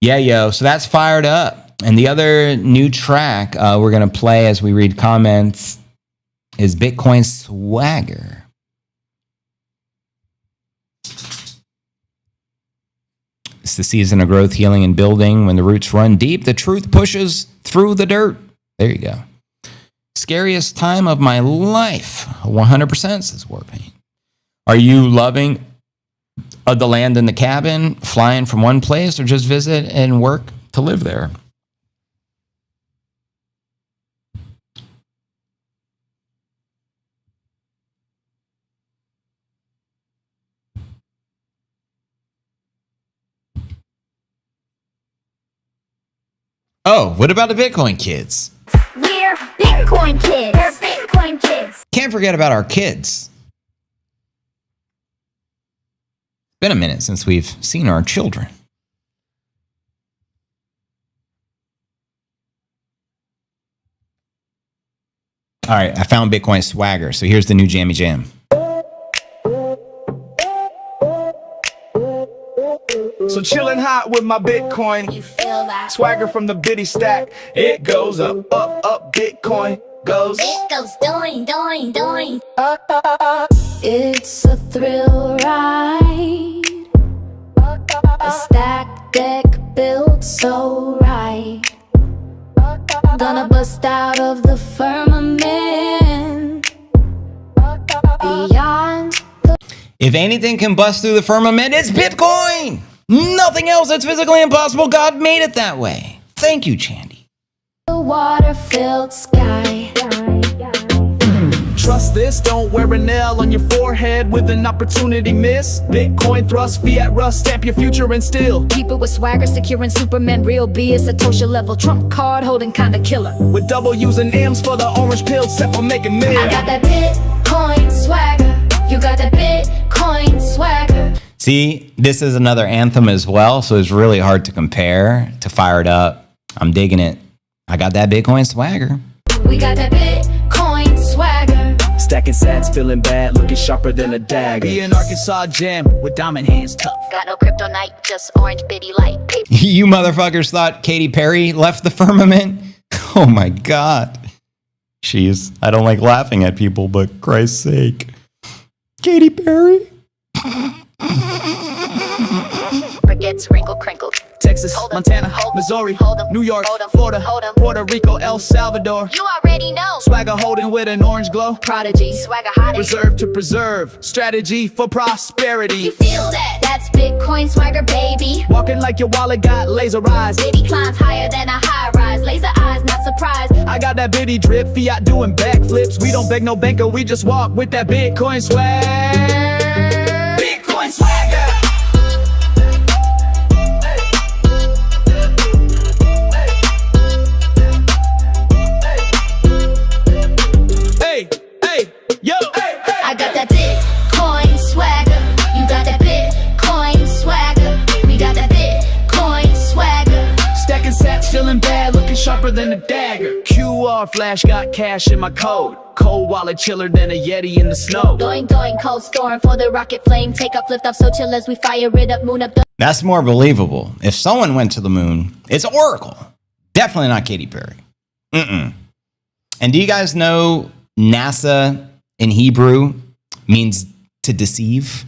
[SPEAKER 1] Yeah, yo. So that's fired up. And the other new track we're going to play as we read comments is Bitcoin Swagger. It's the season of growth, healing, and building. When the roots run deep, the truth pushes through the dirt. There you go. Scariest time of my life. 100%, says Warpaint. Are you loving the land and the cabin, flying from one place, or just visit and work to live there? Oh, what about the Bitcoin kids?
[SPEAKER 10] We're Bitcoin kids. We're Bitcoin kids.
[SPEAKER 1] Can't forget about our kids. It's been a minute since we've seen our children. All right, I found Bitcoin Swagger. So here's the new Jammy Jam.
[SPEAKER 9] So chillin' hot with my Bitcoin.
[SPEAKER 10] You feel that?
[SPEAKER 9] Swagger from the bitty stack. It goes up, up, up. Bitcoin goes.
[SPEAKER 10] It goes doing, doing, doing.
[SPEAKER 8] It's a thrill ride. A stack deck built so right. Gonna bust out of the firmament. Beyond the
[SPEAKER 1] If anything can bust through the firmament, it's Bitcoin. Nothing else that's physically impossible. God made it that way. Thank you, Chandy.
[SPEAKER 8] water-filled sky.
[SPEAKER 9] Trust this, don't wear a nail on your forehead with an opportunity miss. Bitcoin thrust, fiat rust, stamp your future and still
[SPEAKER 8] Keep it with swagger, securing Superman, real B is Satoshi level. Trump card holding kinda killer.
[SPEAKER 9] with W's and M's for the orange pill, set for making millions.
[SPEAKER 8] I got that Bitcoin swagger. You got that Bitcoin swagger.
[SPEAKER 1] See, this is another anthem as well, so it's really hard to compare to Fired Up. I'm digging it. I got that Bitcoin swagger.
[SPEAKER 8] We got that Bitcoin swagger.
[SPEAKER 9] Stacking sats, feeling bad, looking sharper than a dagger. Be an Arkansas jam with diamond hands tough.
[SPEAKER 10] Got no kryptonite, just orange bitty light.
[SPEAKER 1] You motherfuckers thought Katy Perry left the firmament? Oh my God. Jeez, I don't like laughing at people, but Christ's sake. Katy Perry?
[SPEAKER 10] Forgets wrinkle crinkle.
[SPEAKER 9] Texas,
[SPEAKER 10] Hold 'em,
[SPEAKER 9] Montana,
[SPEAKER 10] hold 'em,
[SPEAKER 9] Missouri,
[SPEAKER 10] hold 'em,
[SPEAKER 9] New York,
[SPEAKER 10] hold 'em,
[SPEAKER 9] Florida,
[SPEAKER 10] hold 'em.
[SPEAKER 9] Puerto Rico, El Salvador.
[SPEAKER 10] You already know.
[SPEAKER 9] Swagger holding with an orange glow.
[SPEAKER 8] Prodigy.
[SPEAKER 10] Swagger hot.
[SPEAKER 9] Reserve to preserve, strategy for prosperity.
[SPEAKER 10] You feel that?
[SPEAKER 8] That's Bitcoin swagger, baby.
[SPEAKER 9] Walking like your wallet got laser eyes.
[SPEAKER 10] Baby climbs higher than a high rise. Laser eyes, not surprised.
[SPEAKER 9] I got that bitty drip, fiat doing backflips. We don't beg no banker, we just walk with that Bitcoin swag. Bitcoin swagger. Hey, hey, yo, hey, hey.
[SPEAKER 8] I got that Bitcoin swagger. You got that Bitcoin swagger. We got that Bitcoin swagger.
[SPEAKER 9] Stacking sats, feeling bad, looking sharper than a dagger. QR flash, got cash in my code. Cold wallet, chiller than a Yeti in the snow.
[SPEAKER 8] Doing, cold storm for the rocket flame. Take off, lift off, so chill as we fire it up, moon up the
[SPEAKER 1] That's more believable. If someone went to the moon, it's Oracle. Definitely not Katy Perry. Mm-mm. And do you guys know NASA in Hebrew means to deceive?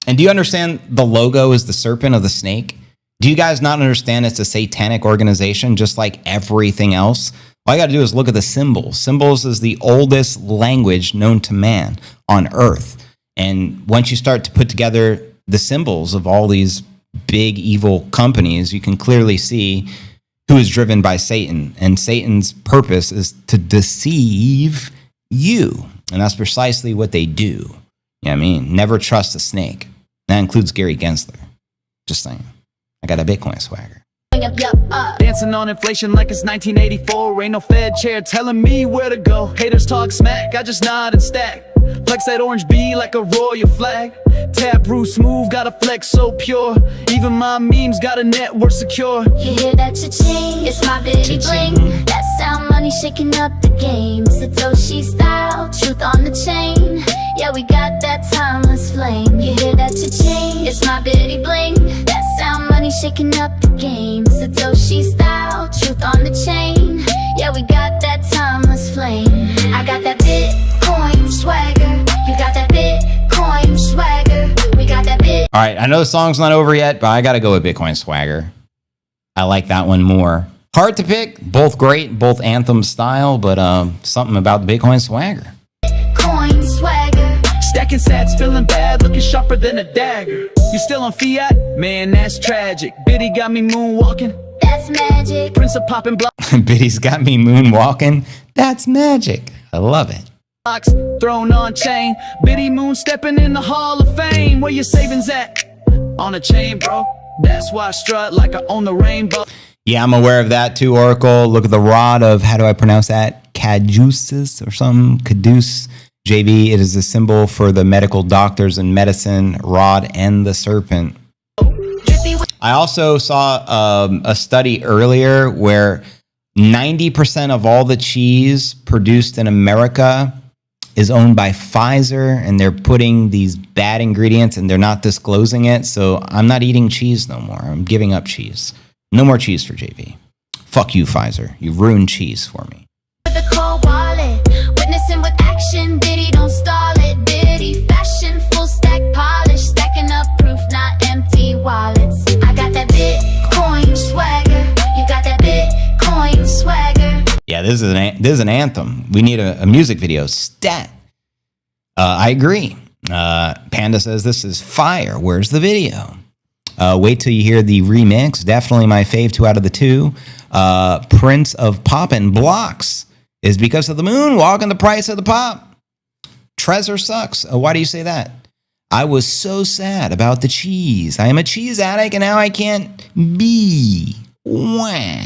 [SPEAKER 1] And do you understand the logo is the serpent of the snake? Do you guys not understand it's a satanic organization just like everything else? All you got to do is look at the symbols. Symbols is the oldest language known to man on earth. And once you start to put together the symbols of all these big evil companies, you can clearly see who is driven by Satan. And Satan's purpose is to deceive you. And that's precisely what they do. You know what I mean? Never trust a snake. That includes Gary Gensler. Just saying. I got a Bitcoin swagger.
[SPEAKER 9] Dancing on inflation like it's 1984. Ain't no Fed chair telling me where to go. Haters talk smack, I just nod and stack. Flex that orange B like a royal flag. Tap Bruce smooth, got a flex so pure. Even my memes got a network secure.
[SPEAKER 10] You hear that cha-ching? It's my bitty bling. That sound money shaking up the game. Satoshi style, truth on the chain. Yeah, we got that timeless flame. You hear that cha-ching? It's my bitty bling. That sound money shaking up the game. Satoshi style, truth on the chain. Yeah, we got that timeless flame. I got that Bitcoin swagger. You got that Bitcoin swagger. We got that Bitcoin.
[SPEAKER 1] All right, I know the song's not over yet, but I got to go with Bitcoin swagger. I like that one more. Hard to pick, both great, both anthem style, but something about the Bitcoin swagger.
[SPEAKER 10] Bitcoin swagger.
[SPEAKER 9] Stacking sats, feeling bad, looking sharper than a dagger. You still on fiat? Man, that's tragic. Biddy got me moonwalking.
[SPEAKER 10] That's magic.
[SPEAKER 9] Prince of popping
[SPEAKER 1] Biddy's got me moonwalking. That's magic. I love it.
[SPEAKER 9] blocks, thrown on chain. Biddy moon stepping in the Hall of Fame. Where your savings at? On a chain, bro. That's why I strut like I own the rainbow.
[SPEAKER 1] Yeah, I'm aware of that too, Oracle. Look at the rod of, how do I pronounce that? Caduceus or something? Caduce. JV, it is a symbol for the medical doctors and medicine, rod and the serpent. I also saw a study earlier where 90% of all the cheese produced in America is owned by Pfizer, and they're putting these bad ingredients and they're not disclosing it. So I'm not eating cheese no more. I'm giving up cheese. No more cheese for JV. Fuck you, Pfizer. You ruined cheese for me.
[SPEAKER 10] With a cold wallet, witnessing with action. Biddy, don't stall it. Biddy, fashion, full stack polish. Stacking up proof, not empty wallets. I got that Bitcoin swagger. You got that Bitcoin swagger.
[SPEAKER 1] Yeah, this is an anthem. We need a music video. Stat. I agree. Panda says this is fire. Where's the video? Wait till you hear the remix. Definitely my fave 2 out of the 2. Prince of Poppin' Blocks is because of the moon walking the price of the pop. Trezor sucks. Why do you say that? I was so sad about the cheese. I am a cheese addict and now I can't be. Wah.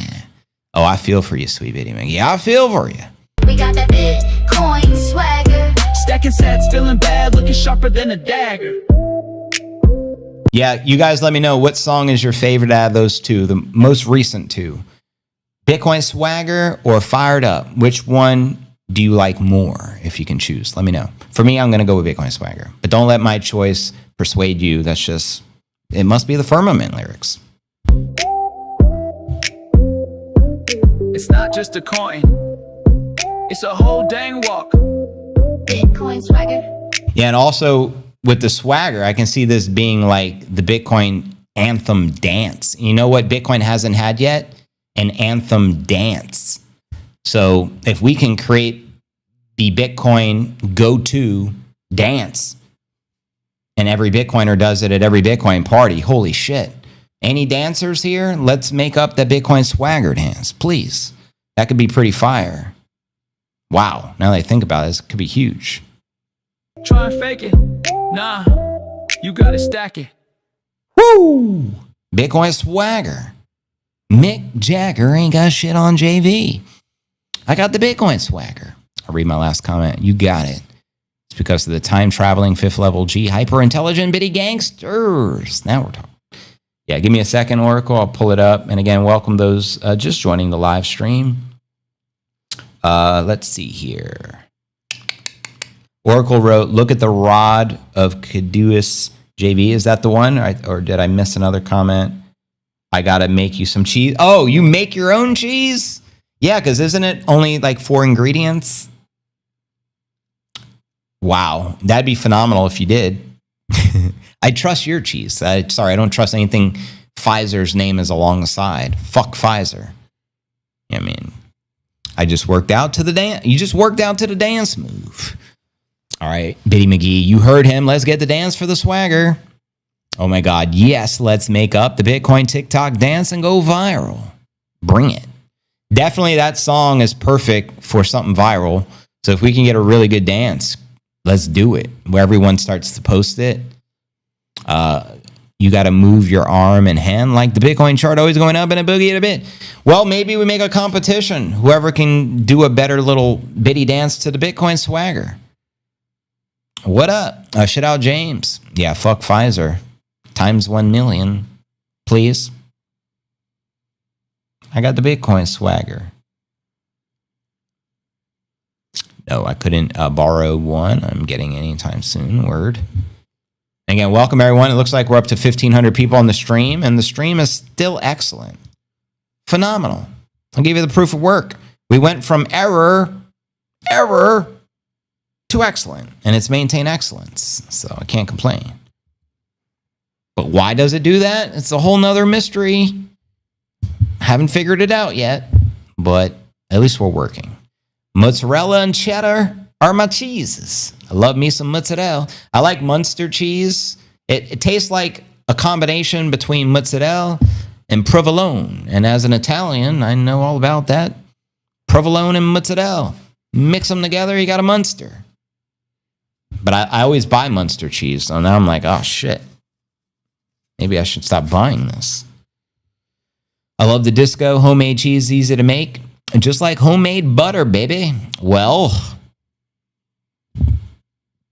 [SPEAKER 1] Oh, I feel for you, sweet Bitty Mickey. Yeah, I feel for you.
[SPEAKER 10] We got that Bitcoin swagger.
[SPEAKER 9] Stacking sats, feeling bad, looking sharper than a dagger.
[SPEAKER 1] Yeah, you guys let me know what song is your favorite out of those two, the most recent two. Bitcoin Swagger or Fired Up? Which one do you like more, if you can choose? Let me know. For me, I'm going to go with Bitcoin Swagger. But don't let my choice persuade you. That's just, it must be the Firmament lyrics.
[SPEAKER 9] It's not just a coin. It's a whole dang walk.
[SPEAKER 10] Bitcoin swagger.
[SPEAKER 1] Yeah, and also with the swagger, I can see this being like the Bitcoin anthem dance. You know what Bitcoin hasn't had yet? An anthem dance. So if we can create the Bitcoin go-to dance, and every Bitcoiner does it at every Bitcoin party, holy shit. Any dancers here? Let's make up that Bitcoin swagger dance, please. That could be pretty fire. Wow, now that I think about it, this could be huge.
[SPEAKER 9] Try and fake it. Nah, you gotta stack it.
[SPEAKER 1] Woo! Bitcoin swagger. Mick Jagger ain't got shit on JV. I got the Bitcoin swagger. I'll read my last comment. You got it. It's because of the time-traveling 5th level G hyper-intelligent bitty gangsters. Now we're talking. Yeah, give me a second, Oracle. I'll pull it up. And again, welcome those just joining the live stream. Let's see here. Oracle wrote, look at the rod of Caduceus. JV, is that the one? Or did I miss another comment? I got to make you some cheese. Oh, you make your own cheese? Yeah, because isn't it only like 4 ingredients? Wow, that'd be phenomenal if you did. I trust your cheese. Sorry, I don't trust anything Pfizer's name is along the side. Fuck Pfizer. I mean, I just worked out to the dance. You just worked out to the dance move. All right, Biddy McGee, you heard him. Let's get the dance for the swagger. Oh my God, yes, let's make up the Bitcoin TikTok dance and go viral. Bring it. Definitely that song is perfect for something viral. So if we can get a really good dance, let's do it. Where everyone starts to post it. You got to move your arm and hand like the Bitcoin chart always going up and a boogie at a bit. Well, maybe we make a competition. Whoever can do a better little bitty dance to the Bitcoin swagger. What up? Shout out James. Yeah, fuck Pfizer. Times 1 million. Please. I got the Bitcoin swagger. No, I couldn't borrow one. I'm getting anytime soon. Word. Again, welcome everyone. It looks like we're up to 1,500 people on the stream, and the stream is still excellent. Phenomenal. I'll give you the proof of work. We went from error to excellent, and it's maintained excellence. So I can't complain. But why does it do that? It's a whole nother mystery. Haven't figured it out yet, but at least we're working. Mozzarella and cheddar are my cheeses. I love me some mozzarella. I like Munster cheese. It tastes like a combination between mozzarella and provolone. And as an Italian, I know all about that. Provolone and mozzarella. Mix them together, you got a Munster. But I always buy Munster cheese, so now I'm like, oh shit. Maybe I should stop buying this. I love the disco. Homemade cheese, easy to make. Just like homemade butter, baby. Well,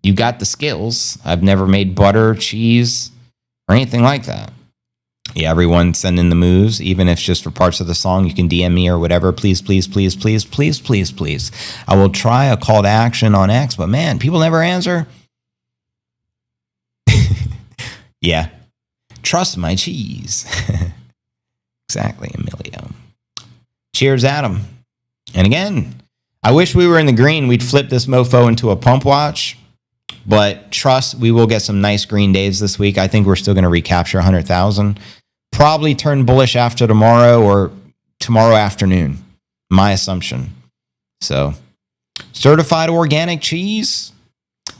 [SPEAKER 1] you got the skills. I've never made butter, cheese, or anything like that. Yeah, everyone send in the moves, even if it's just for parts of the song. You can DM me or whatever. Please, please, please, please, please, please, please. I will try a call to action on X, but man, people never answer. Yeah. Trust my cheese. Exactly, Emilio. Cheers, Adam. And again, I wish we were in the green. We'd flip this mofo into a pump watch. But trust, we will get some nice green days this week. I think we're still going to recapture 100,000. Probably turn bullish after tomorrow or tomorrow afternoon. My assumption. So, certified organic cheese.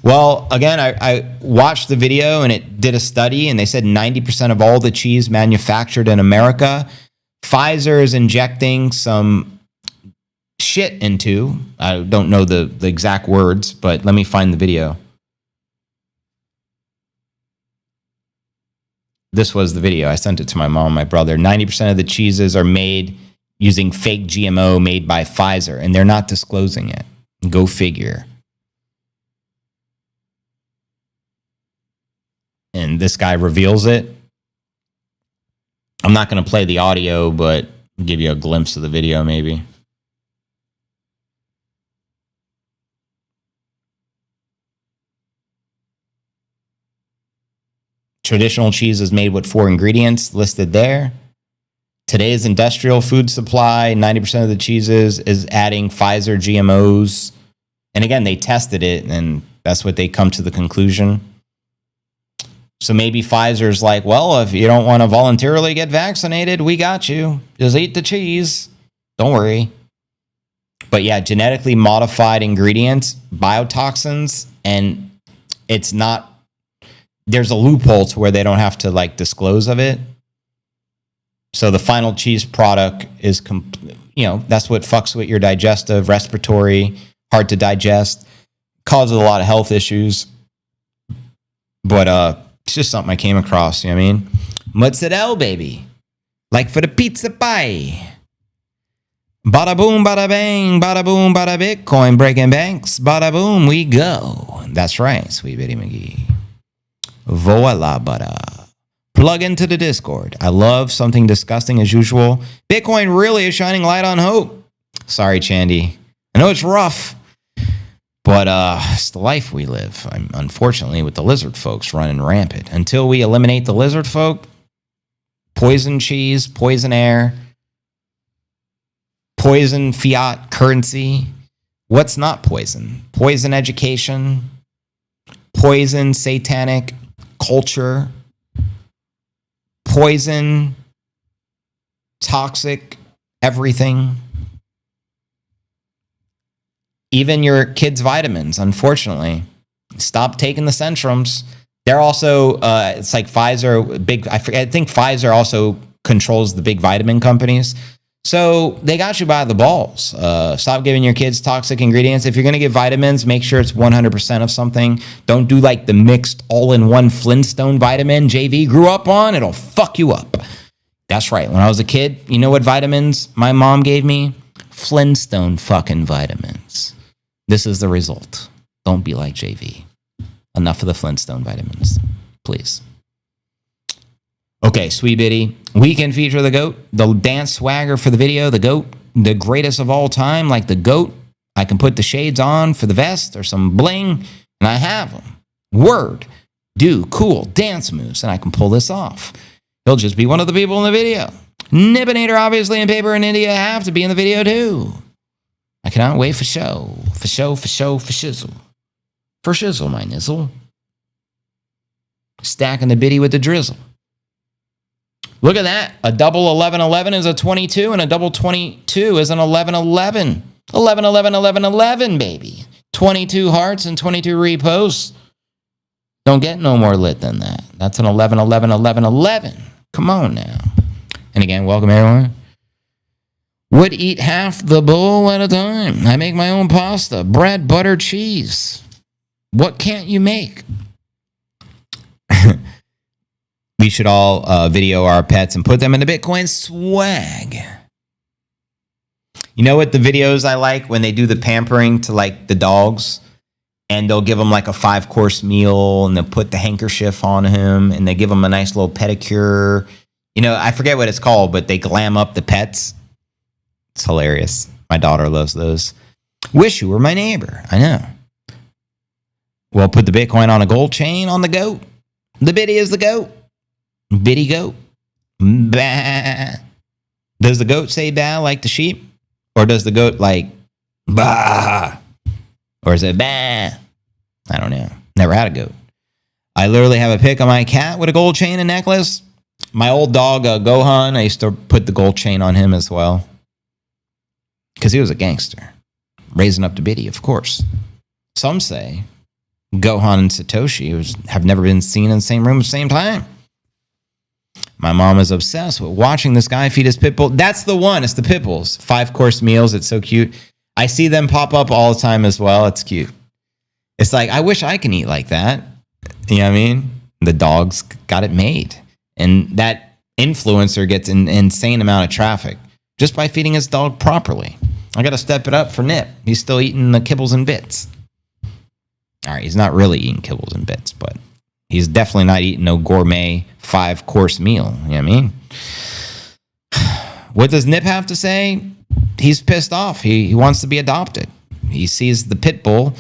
[SPEAKER 1] Well, again, I watched the video and it did a study and they said 90% of all the cheese manufactured in America, Pfizer is injecting some shit into. I don't know the exact words, but let me find the video. This was the video. I sent it to my mom and my brother. 90% of the cheeses are made using fake GMO made by Pfizer, and they're not disclosing it. Go figure. And this guy reveals it. I'm not going to play the audio, but I'll give you a glimpse of the video maybe. Traditional cheese is made with 4 ingredients listed there. Today's industrial food supply, 90% of the cheeses is adding Pfizer GMOs. And again, they tested it, and that's what they come to the conclusion. So maybe Pfizer's like, well, if you don't want to voluntarily get vaccinated, we got you. Just eat the cheese. Don't worry. But yeah, genetically modified ingredients, biotoxins, and it's not, there's a loophole to where they don't have to like disclose of it. So the final cheese product is, that's what fucks with your digestive, respiratory, hard to digest, causes a lot of health issues. But it's just something I came across, you know what I mean? Mozzarella, baby. Like for the pizza pie. Bada boom, bada bang, bada boom, bada Bitcoin, breaking banks, bada boom, we go. That's right, Sweet Biddy McGee. Voila, bada. Plug into the Discord. I love something disgusting as usual. Bitcoin really is shining light on hope. Sorry, Chandy. I know it's rough, But it's the life we live. Unfortunately, with the lizard folks running rampant. Until we eliminate the lizard folk, poison cheese, poison air, poison fiat currency. What's not poison? Poison education, poison satanic culture, poison toxic everything. Even your kids' vitamins, unfortunately. Stop taking the Centrums. They're also, it's like Pfizer, I think Pfizer also controls the big vitamin companies. So they got you by the balls. Stop giving your kids toxic ingredients. If you're going to give vitamins, make sure it's 100% of something. Don't do like the mixed all-in-one Flintstone vitamin JV grew up on. It'll fuck you up. That's right. When I was a kid, you know what vitamins my mom gave me? Flintstone fucking vitamins. This is the result. Don't be like JV. Enough of the Flintstone vitamins, please. Okay, Sweet Biddy. Weekend feature of the GOAT. The dance swagger for the video. The GOAT. The greatest of all time, like the GOAT. I can put the shades on for the vest or some bling, and I have them. Word. Do cool dance moves, and I can pull this off. He'll just be one of the people in the video. Nippinator, obviously, and Paper in India have to be in the video, too. I cannot wait for show. For show, for show, for shizzle. For shizzle, my nizzle. Stacking the biddy with the drizzle. Look at that. A double 11-11 is a 22, and a double 22 is an 11-11. 11-11-11-11, baby. 22 hearts and 22 reposts. Don't get no more lit than that. That's an 11-11-11-11. Come on now. And again, welcome everyone. Would eat half the bowl at a time. I make my own pasta. Bread, butter, cheese. What can't you make? We should all video our pets and put them in the Bitcoin swag. You know what the videos I like? When they do the pampering to like the dogs, and they'll give them like a 5-course meal, and they'll put the handkerchief on him, and they give them a nice little pedicure. You know, I forget what it's called, but they glam up the pets. It's hilarious. My daughter loves those. Wish you were my neighbor. I know. Well, put the Bitcoin on a gold chain on the GOAT. The biddy is the GOAT. Biddy goat. Bah. Does the goat say bah like the sheep? Or does the goat like bah? Or is it bah? I don't know. Never had a goat. I literally have a pic of my cat with a gold chain and necklace. My old dog, Gohan, I used to put the gold chain on him as well. Because he was a gangster. Raising up to Biddy, of course. Some say Gohan and Satoshi have never been seen in the same room at the same time. My mom is obsessed with watching this guy feed his pit bull. That's the one. It's the pit bulls. 5-course meals. It's so cute. I see them pop up all the time as well. It's cute. It's like, I wish I can eat like that. You know what I mean? The dog's got it made. And that influencer gets an insane amount of traffic just by feeding his dog properly. I got to step it up for Nip. He's still eating the kibbles and bits. All right, he's not really eating kibbles and bits, but he's definitely not eating no gourmet 5-course meal. You know what I mean? What does Nip have to say? He's pissed off. He wants to be adopted. He sees the pit bull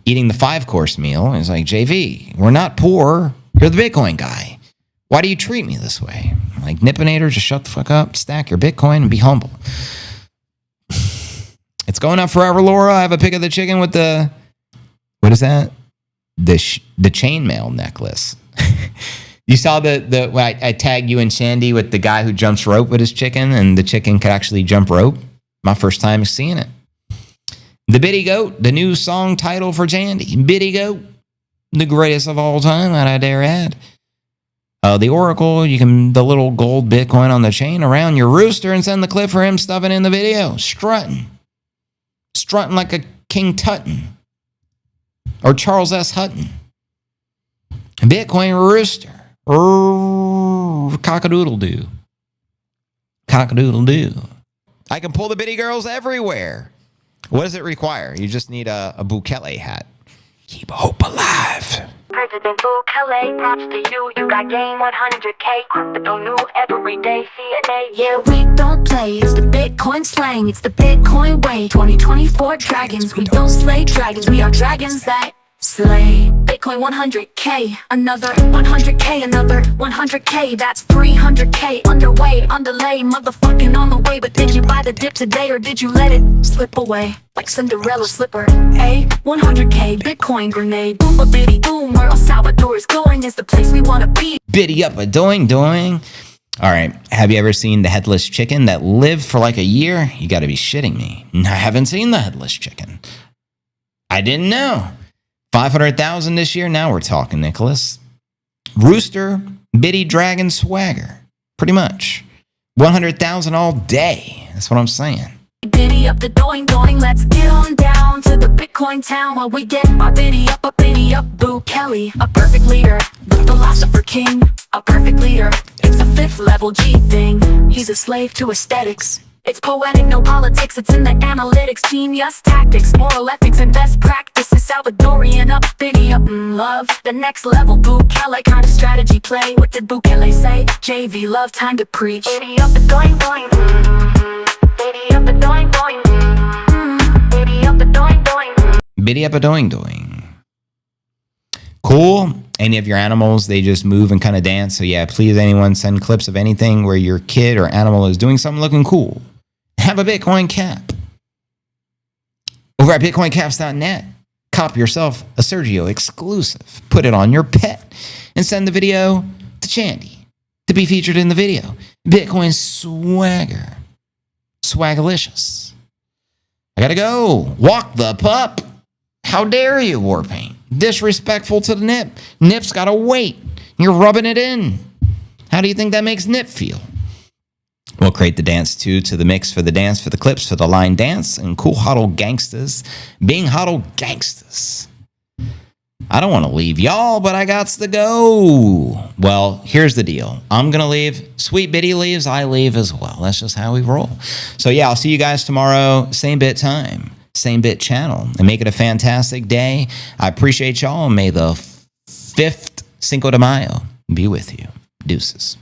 [SPEAKER 1] eating the 5-course meal. And he's like, JV, we're not poor. You're the Bitcoin guy. Why do you treat me this way? I'm like, Nippinator, just shut the fuck up, stack your Bitcoin, and be humble. It's going up forever, Laura. I have a pic of the chicken with the, what is that? The chainmail necklace. You saw I tagged you and Shandy with the guy who jumps rope with his chicken, and the chicken could actually jump rope. My first time seeing it. The Biddy Goat, the new song title for Jandy. Biddy Goat, the greatest of all time, that I dare add. The Oracle, the little gold Bitcoin on the chain around your rooster, and send the clip for him stuffing in the video. Strutting like a King Tutton. Or Charles S. Hutton. Bitcoin rooster. Cock-a-doodle-doo. Cock-a-doodle-doo. I can pull the Biddy girls everywhere. What does it require? You just need a Bukele hat. Keep hope alive.
[SPEAKER 11] President Bukele, props to you. You got game 100K. Crypto new every day. CNA, yeah, we don't play. It's the Bitcoin.
[SPEAKER 3] Bitcoin slang, it's the Bitcoin way. 2024 dragons, we don't slay dragons, we are dragons that slay. Bitcoin 100K, another 100K, another 100K, that's 300K. Underway, underlay, motherfucking on the way. But did you buy the dip today, or did you let it slip away like Cinderella slipper? A 100K Bitcoin grenade, boom a bitty boom. Where El Salvador is going is the place we wanna be.
[SPEAKER 1] Biddy up a doing doing. All right, have you ever seen the headless chicken that lived for like a year? You got to be shitting me. I haven't seen the headless chicken. I didn't know. 500,000 this year. Now we're talking, Nicholas. Rooster, Biddy Dragon Swagger. Pretty much. 100,000 all day. That's what I'm saying.
[SPEAKER 3] Biddy up the doing doing, let's get on down to the Bitcoin town while we get our biddy up, Boo Kelly, a perfect leader, the philosopher king, a perfect leader. It's a 5th level G thing. He's a slave to aesthetics. It's poetic, no politics, it's in the analytics. Genius tactics, moral ethics, and best practices. Salvadorian up, biddy up, love the next level. Bukele kind of strategy play. What did Bukele say? JV love, time to preach.
[SPEAKER 11] Biddy up the doing doing. Biddy up the doing doing. Biddy up the doing doing.
[SPEAKER 1] Biddy up a doing doing. Cool. Any of your animals, they just move and kind of dance. So yeah, please anyone send clips of anything where your kid or animal is doing something looking cool. Have a Bitcoin cap. Over at bitcoincaps.net, cop yourself a Sergio exclusive. Put it on your pet and send the video to Chandy to be featured in the video. Bitcoin swagger. Swagalicious. I gotta go. Walk the pup. How dare you, Warpaint? Disrespectful to the Nip. Nip's gotta wait. You're rubbing it in. How do you think that makes Nip feel? We'll create the dance too, to the mix for the dance, for the clips, for the line dance, and cool huddle gangsters being huddle gangsters. I don't want to leave y'all, but I gots to go. Well, here's the deal. I'm going to leave. Sweet Biddy leaves. I leave as well. That's just how we roll. So yeah, I'll see you guys tomorrow. Same bit time, same bit channel. And make it a fantastic day. I appreciate y'all. May the 5th Cinco de Mayo be with you. Deuces.